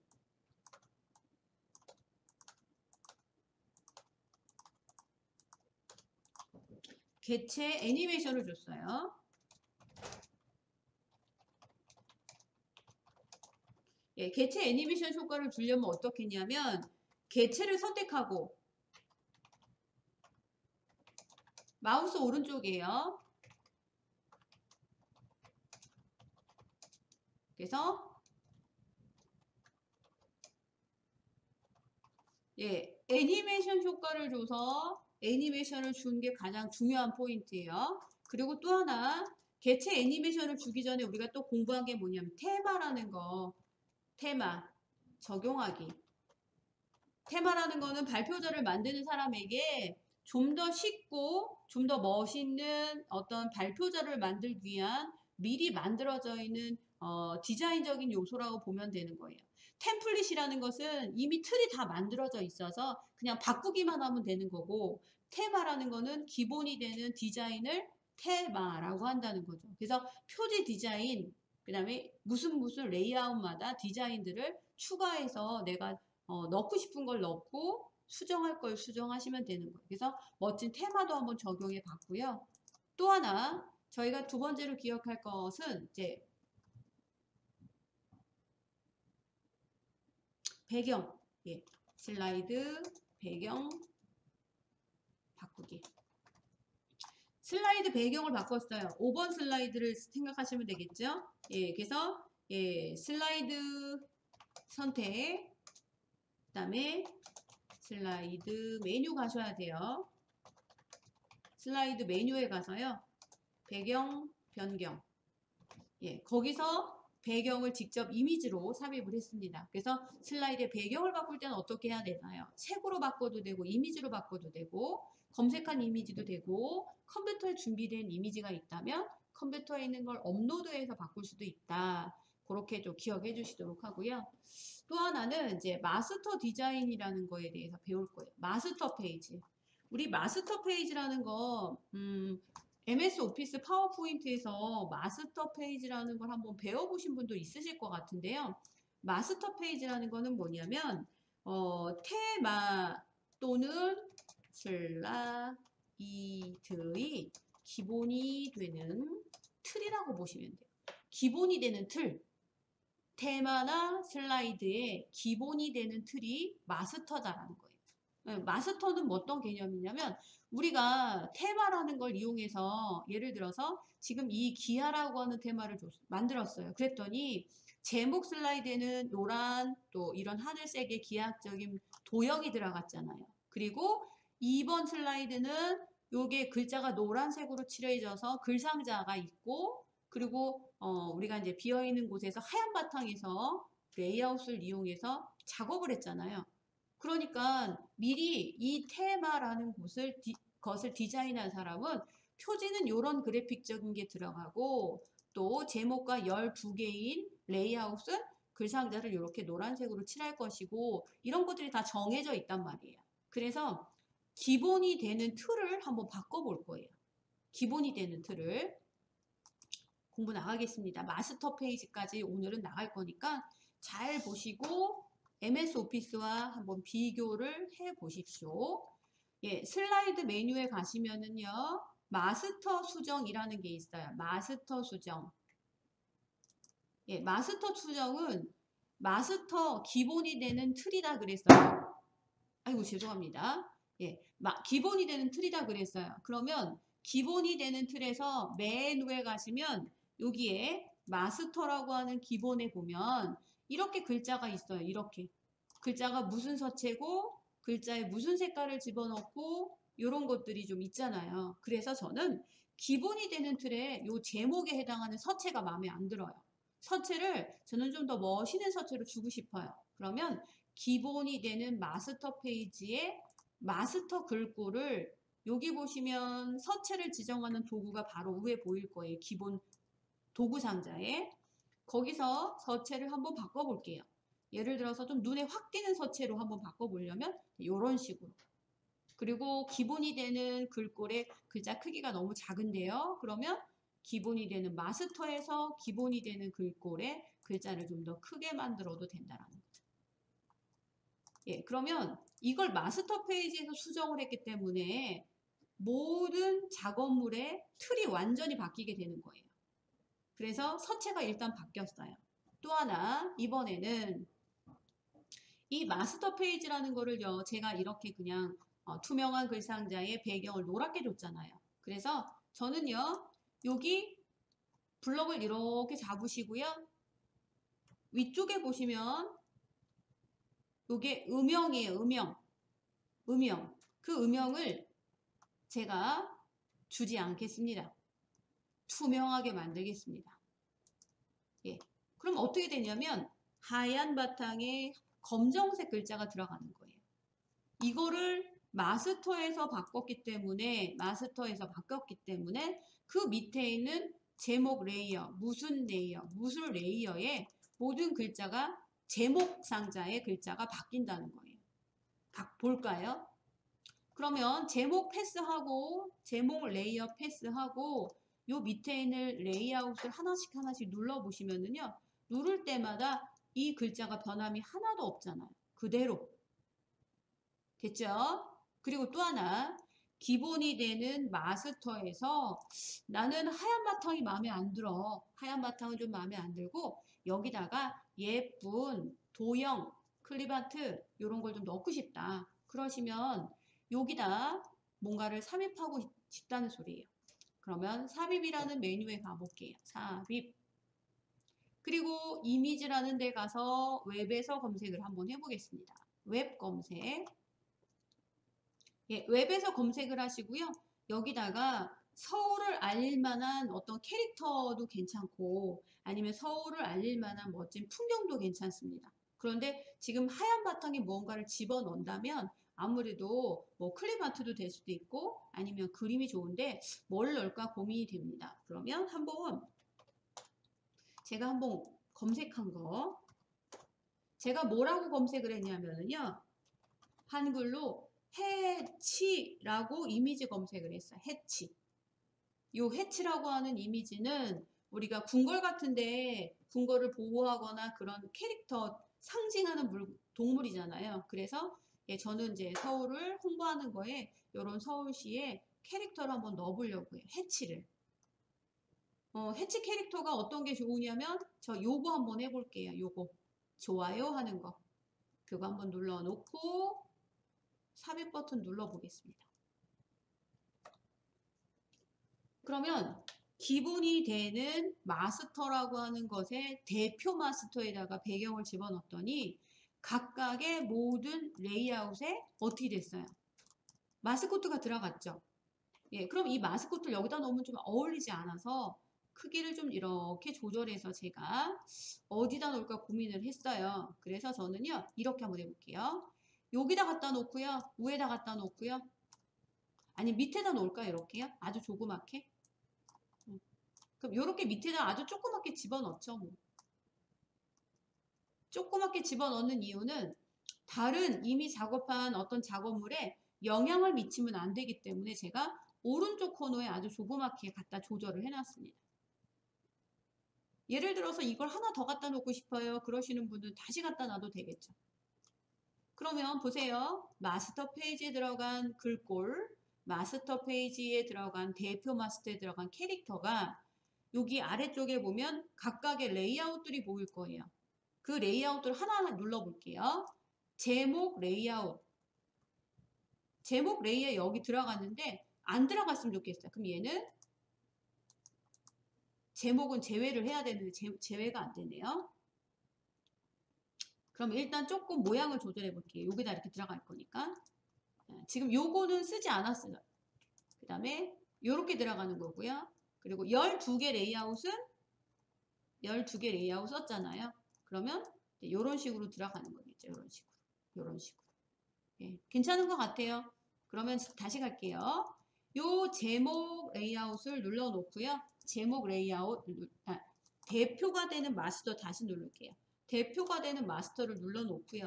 개체 애니메이션을 줬어요. 예, 개체 애니메이션 효과를 주려면 어떻게 했냐면 개체를 선택하고 마우스 오른쪽이에요. 그래서 예, 애니메이션 효과를 줘서 애니메이션을 준 게 가장 중요한 포인트예요. 그리고 또 하나 개체 애니메이션을 주기 전에 우리가 또 공부한 게 뭐냐면 테마라는 거. 테마 적용하기. 테마라는 거는 발표자를 만드는 사람에게 좀 더 쉽고 좀 더 멋있는 어떤 발표자를 만들기 위한 미리 만들어져 있는 디자인적인 요소라고 보면 되는 거예요. 템플릿이라는 것은 이미 틀이 다 만들어져 있어서 그냥 바꾸기만 하면 되는 거고 테마라는 거는 기본이 되는 디자인을 테마라고 한다는 거죠. 그래서 표지 디자인, 그 다음에 무슨 레이아웃마다 디자인들을 추가해서 내가 넣고 싶은 걸 넣고 수정할 걸 수정하시면 되는 거예요. 그래서 멋진 테마도 한번 적용해 봤고요. 또 하나 저희가 두 번째로 기억할 것은 이제 배경. 예, 슬라이드 배경 바꾸기. 슬라이드 배경을 바꿨어요. 5번 슬라이드를 생각하시면 되겠죠? 예, 그래서 예, 슬라이드 선택 그 다음에 슬라이드 메뉴 가셔야 돼요. 슬라이드 메뉴에 가서요. 배경 변경. 예, 거기서 배경을 직접 이미지로 삽입을 했습니다. 그래서 슬라이드의 배경을 바꿀 때는 어떻게 해야 되나요? 색으로 바꿔도 되고 이미지로 바꿔도 되고 검색한 이미지도 되고 컴퓨터에 준비된 이미지가 있다면 컴퓨터에 있는 걸 업로드해서 바꿀 수도 있다. 그렇게 좀 기억해 주시도록 하고요. 또 하나는 이제 마스터 디자인이라는 거에 대해서 배울 거예요. 마스터 페이지. 우리 마스터 페이지라는 거 MS 오피스 파워포인트에서 마스터 페이지라는 걸 한번 배워보신 분도 있으실 것 같은데요. 마스터 페이지라는 거는 뭐냐면 테마 또는 슬라이드의 기본이 되는 틀이라고 보시면 돼요. 기본이 되는 틀. 테마나 슬라이드의 기본이 되는 틀이 마스터다라는 거예요. 마스터는 어떤 개념이냐면 우리가 테마라는 걸 이용해서 예를 들어서 지금 이 기아라고 하는 테마를 만들었어요. 그랬더니 제목 슬라이드에는 노란 또 이런 하늘색의 기하학적인 도형이 들어갔잖아요. 그리고 2번 슬라이드는 요게 글자가 노란색으로 칠해져서 글상자가 있고 그리고 우리가 이제 비어있는 곳에서 하얀 바탕에서 레이아웃을 이용해서 작업을 했잖아요. 그러니까 미리 이 테마라는 것을 디자인한 사람은 표지는 이런 그래픽적인 게 들어가고 또 제목과 12개인 레이아웃은 글상자를 이렇게 노란색으로 칠할 것이고 이런 것들이 다 정해져 있단 말이에요. 그래서 기본이 되는 틀을 한번 바꿔볼 거예요. 기본이 되는 틀을 공부 나가겠습니다. 마스터 페이지까지 오늘은 나갈 거니까 잘 보시고 MS 오피스와 한번 비교를 해 보십시오. 예, 슬라이드 메뉴에 가시면은요. 마스터 수정이라는 게 있어요. 마스터 수정. 예, 마스터 수정은 마스터 기본이 되는 틀이다 그랬어요. 아이고 죄송합니다. 예, 기본이 되는 틀이다 그랬어요. 그러면 기본이 되는 틀에서 맨 위에 가시면 여기에 마스터라고 하는 기본에 보면 이렇게 글자가 있어요. 이렇게 글자가 무슨 서체고 글자에 무슨 색깔을 집어넣고 이런 것들이 좀 있잖아요. 그래서 저는 기본이 되는 틀에 요 제목에 해당하는 서체가 마음에 안 들어요. 서체를 저는 좀 더 멋있는 서체로 주고 싶어요. 그러면 기본이 되는 마스터 페이지에 마스터 글꼴을 여기 보시면 서체를 지정하는 도구가 바로 위에 보일 거예요. 기본 도구 상자에 거기서 서체를 한번 바꿔볼게요. 예를 들어서 좀 눈에 확 띄는 서체로 한번 바꿔보려면 이런 식으로. 그리고 기본이 되는 글꼴의 글자 크기가 너무 작은데요. 그러면 기본이 되는 마스터에서 기본이 되는 글꼴의 글자를 좀 더 크게 만들어도 된다라는 거죠. 예, 그러면 이걸 마스터 페이지에서 수정을 했기 때문에 모든 작업물의 틀이 완전히 바뀌게 되는 거예요. 그래서 서체가 일단 바뀌었어요. 또 하나 이번에는 이 마스터 페이지라는 거를요. 제가 이렇게 그냥 투명한 글상자에 배경을 노랗게 줬잖아요. 그래서 저는요. 여기 블럭을 이렇게 잡으시고요. 위쪽에 보시면 이게 음영이에요. 음영. 그 음영을 제가 주지 않겠습니다. 투명하게 만들겠습니다. 예. 그럼 어떻게 되냐면 하얀 바탕에 검정색 글자가 들어가는 거예요. 이거를 마스터에서 바꿨기 때문에 그 밑에 있는 제목 레이어, 무슨 레이어에 모든 글자가 제목 상자의 글자가 바뀐다는 거예요. 볼까요? 그러면 제목 패스하고 제목 레이어 패스하고 요 밑에 있는 레이아웃을 하나씩 눌러보시면은요. 누를 때마다 이 글자가 변함이 하나도 없잖아요. 그대로. 됐죠? 그리고 또 하나 기본이 되는 마스터에서 나는 하얀 바탕이 마음에 안 들어. 하얀 바탕은 좀 마음에 안 들고 여기다가 예쁜 도형, 클립아트 이런 걸 좀 넣고 싶다. 그러시면 여기다 뭔가를 삽입하고 싶다는 소리예요. 그러면 삽입이라는 메뉴에 가볼게요. 삽입. 그리고 이미지라는 데 가서 웹에서 검색을 한번 해보겠습니다. 웹 검색. 예, 웹에서 검색을 하시고요. 여기다가 서울을 알릴 만한 어떤 캐릭터도 괜찮고 아니면 서울을 알릴 만한 멋진 풍경도 괜찮습니다. 그런데 지금 하얀 바탕에 무언가를 집어넣는다면 아무래도 뭐 클립아트도 될 수도 있고 아니면 그림이 좋은데 뭘 넣을까 고민이 됩니다. 그러면 제가 한번 검색한 거 제가 뭐라고 검색을 했냐면요. 한글로 해치라고 이미지 검색을 했어요. 해치. 요 해치라고 하는 이미지는 우리가 궁궐 같은데 궁궐을 보호하거나 그런 캐릭터 상징하는 동물이잖아요. 그래서 예, 저는 이제 서울을 홍보하는 거에 이런 서울시에 캐릭터를 한번 넣어보려고 해요. 해치를. 해치 캐릭터가 어떤 게 좋으냐면 저 요거 한번 해볼게요. 요거 좋아요 하는 거 그거 한번 눌러놓고 삽입 버튼 눌러보겠습니다. 그러면 기본이 되는 마스터라고 하는 것에 대표 마스터에다가 배경을 집어넣었더니 각각의 모든 레이아웃에 어떻게 됐어요? 마스코트가 들어갔죠. 예, 그럼 이 마스코트를 여기다 넣으면 좀 어울리지 않아서 크기를 좀 이렇게 조절해서 제가 어디다 놓을까 고민을 했어요. 그래서 저는요, 이렇게 한번 해볼게요. 여기다 갖다 놓고요, 위에다 갖다 놓고요. 아니, 밑에다 놓을까요? 이렇게요? 아주 조그맣게? 그럼 이렇게 밑에다 아주 조그맣게 집어넣죠. 뭐. 조그맣게 집어넣는 이유는 다른 이미 작업한 어떤 작업물에 영향을 미치면 안 되기 때문에 제가 오른쪽 코너에 아주 조그맣게 갖다 조절을 해놨습니다. 예를 들어서 이걸 하나 더 갖다 놓고 싶어요. 그러시는 분들은 다시 갖다 놔도 되겠죠. 그러면 보세요. 마스터 페이지에 들어간 글꼴, 마스터 페이지에 들어간 대표 마스터에 들어간 캐릭터가 여기 아래쪽에 보면 각각의 레이아웃들이 보일 거예요. 그 레이아웃들을 하나하나 눌러볼게요. 제목 레이아웃. 제목 레이아웃 여기 들어갔는데 안 들어갔으면 좋겠어요. 그럼 얘는 제목은 제외를 해야 되는데 제외가 안 되네요. 그럼 일단 조금 모양을 조절해 볼게요. 여기다 이렇게 들어갈 거니까. 지금 요거는 쓰지 않았어요. 그 다음에 요렇게 들어가는 거고요. 그리고 12개 레이아웃은 12개 레이아웃 썼잖아요. 그러면 요런 식으로 들어가는 거겠죠. 요런 식으로. 요런 식으로. 예, 괜찮은 것 같아요. 그러면 다시 갈게요. 요 제목 레이아웃을 눌러 놓고요. 제목 레이아웃, 대표가 되는 마스터 다시 누를게요. 대표가 되는 마스터를 눌러 놓고요.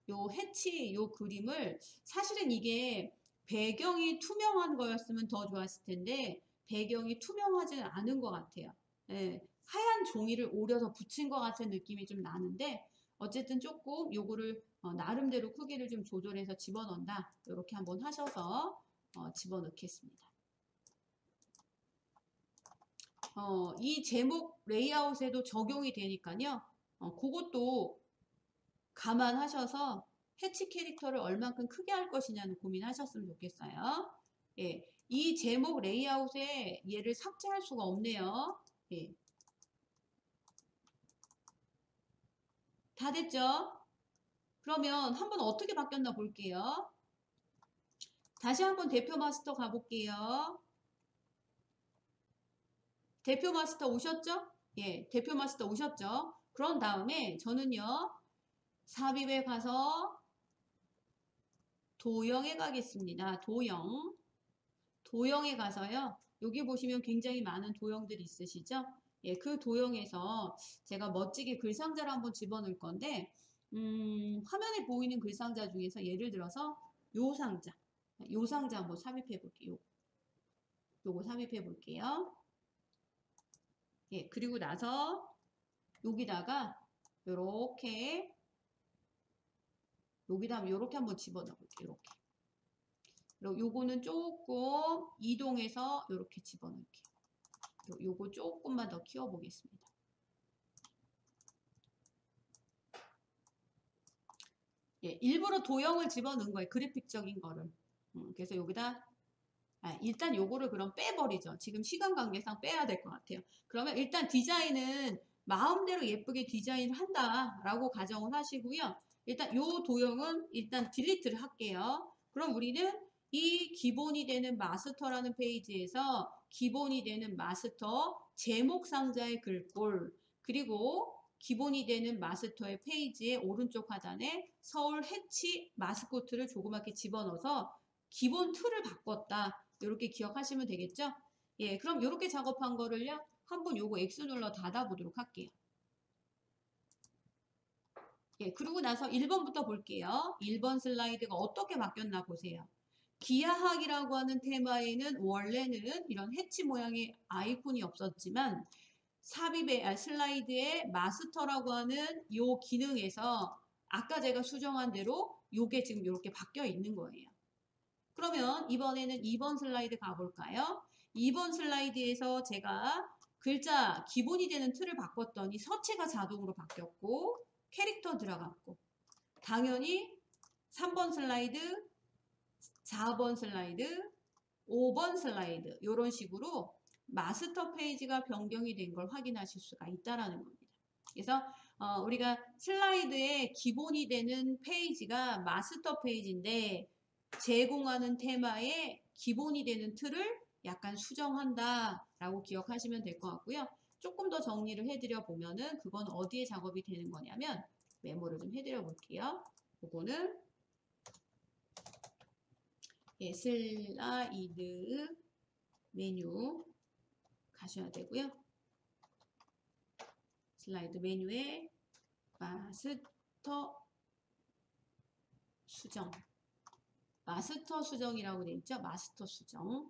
요 해치, 요 그림을 사실은 이게 배경이 투명한 거였으면 더 좋았을 텐데 배경이 투명하지는 않은 것 같아요. 예, 하얀 종이를 오려서 붙인 것 같은 느낌이 좀 나는데 어쨌든 조금 요거를 나름대로 크기를 좀 조절해서 집어넣는다. 이렇게 한번 하셔서 집어넣겠습니다. 이 제목 레이아웃에도 적용이 되니까요. 그것도 감안하셔서 해치 캐릭터를 얼만큼 크게 할 것이냐는 고민하셨으면 좋겠어요. 예, 이 제목 레이아웃에 얘를 삭제할 수가 없네요. 예. 다 됐죠? 그러면 한번 어떻게 바뀌었나 볼게요. 다시 한번 대표 마스터 가볼게요. 대표 마스터 오셨죠? 예, 대표 마스터 오셨죠? 그런 다음에 저는요, 삽입에 가서 도형에 가겠습니다. 도형. 도형에 가서요, 여기 보시면 굉장히 많은 도형들이 있으시죠? 예, 그 도형에서 제가 멋지게 글상자를 한번 집어넣을 건데, 화면에 보이는 글상자 중에서 예를 들어서 요 상자 한번 삽입해 볼게요. 요거 삽입해 볼게요. 예, 그리고 나서 여기다가 요렇게 여기다 요렇게 한번 집어넣어 볼게요. 요렇게. 그리고 요거는 조금 이동해서 요렇게 집어넣을게요. 요거 조금만 더 키워 보겠습니다. 예, 일부러 도형을 집어넣은 거예요. 그래픽적인 거를. 그래서 여기다 일단 요거를 그럼 빼버리죠. 지금 시간 관계상 빼야 될 것 같아요. 그러면 일단 디자인은 마음대로 예쁘게 디자인을 한다라고 가정을 하시고요. 일단 요 도형은 일단 딜리트를 할게요. 그럼 우리는 이 기본이 되는 마스터라는 페이지에서 기본이 되는 마스터 제목 상자의 글꼴 그리고 기본이 되는 마스터의 페이지의 오른쪽 하단에 서울 해치 마스코트를 조그맣게 집어넣어서 기본 틀을 바꿨다. 이렇게 기억하시면 되겠죠? 예, 그럼 이렇게 작업한 거를요. 한번 요거 X 눌러 닫아 보도록 할게요. 예, 그러고 나서 1번부터 볼게요. 1번 슬라이드가 어떻게 바뀌었나 보세요. 기하학이라고 하는 테마에는 원래는 이런 해치 모양의 아이콘이 없었지만 슬라이드의 마스터라고 하는 이 기능에서 아까 제가 수정한 대로 요게 지금 이렇게 바뀌어 있는 거예요. 그러면 이번에는 2번 슬라이드 가볼까요? 2번 슬라이드에서 제가 글자 기본이 되는 틀을 바꿨더니 서체가 자동으로 바뀌었고 캐릭터 들어갔고 당연히 3번 슬라이드, 4번 슬라이드, 5번 슬라이드 이런 식으로 마스터 페이지가 변경이 된 걸 확인하실 수가 있다라는 겁니다. 그래서 우리가 슬라이드의 기본이 되는 페이지가 마스터 페이지인데 제공하는 테마의 기본이 되는 틀을 약간 수정한다 라고 기억하시면 될 것 같고요. 조금 더 정리를 해드려 보면은 그건 어디에 작업이 되는 거냐면 메모를 좀 해드려 볼게요. 그거는 슬라이드 메뉴 가셔야 되고요. 슬라이드 메뉴에 마스터 수정. 마스터 수정이라고 되어 있죠. 마스터 수정.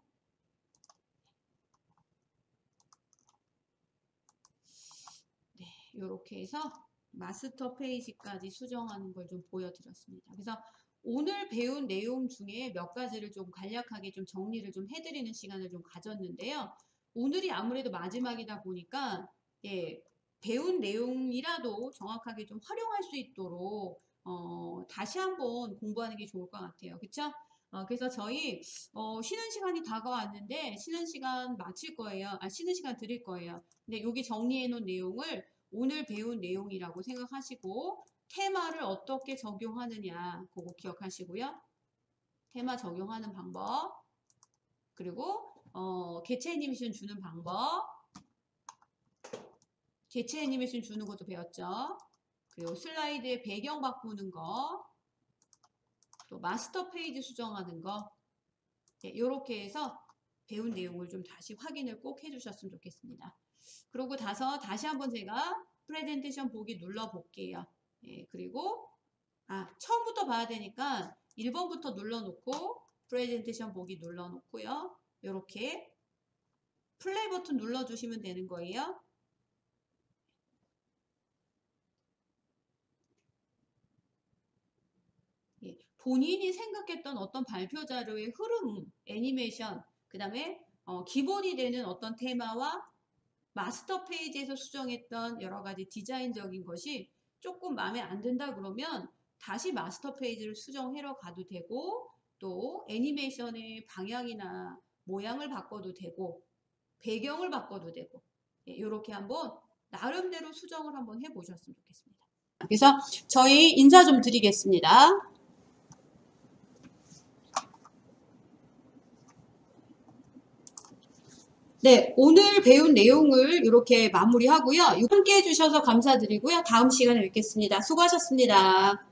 네, 이렇게 해서 마스터 페이지까지 수정하는 걸 좀 보여드렸습니다. 그래서 오늘 배운 내용 중에 몇 가지를 좀 간략하게 좀 정리를 좀 해드리는 시간을 좀 가졌는데요. 오늘이 아무래도 마지막이다 보니까 배운 내용이라도 정확하게 좀 활용할 수 있도록 다시 한번 공부하는 게 좋을 것 같아요. 그쵸? 그래서 저희 쉬는 시간이 다가왔는데 쉬는 시간 마칠 거예요. 쉬는 시간 드릴 거예요. 근데 여기 정리해 놓은 내용을 오늘 배운 내용이라고 생각하시고 테마를 어떻게 적용하느냐 그거 기억하시고요. 테마 적용하는 방법 그리고 개체 애니메이션 주는 방법 개체 애니메이션 주는 것도 배웠죠. 그리고 슬라이드의 배경 바꾸는 거 또 마스터 페이지 수정하는 거 이렇게 해서 배운 내용을 좀 다시 확인을 꼭 해주셨으면 좋겠습니다. 그러고 다시 한번 제가 프레젠테이션 보기 눌러 볼게요. 그리고 처음부터 봐야 되니까 1번부터 눌러놓고 프레젠테이션 보기 눌러놓고요. 이렇게 플레이 버튼 눌러주시면 되는 거예요. 본인이 생각했던 어떤 발표 자료의 흐름, 애니메이션, 그 다음에 기본이 되는 어떤 테마와 마스터 페이지에서 수정했던 여러 가지 디자인적인 것이 조금 마음에 안 든다 그러면 다시 마스터 페이지를 수정하러 가도 되고 또 애니메이션의 방향이나 모양을 바꿔도 되고 배경을 바꿔도 되고 이렇게 한번 나름대로 수정을 한번 해보셨으면 좋겠습니다. 그래서 저희 인사 좀 드리겠습니다. 네, 오늘 배운 내용을 이렇게 마무리하고요. 함께 해주셔서 감사드리고요. 다음 시간에 뵙겠습니다. 수고하셨습니다.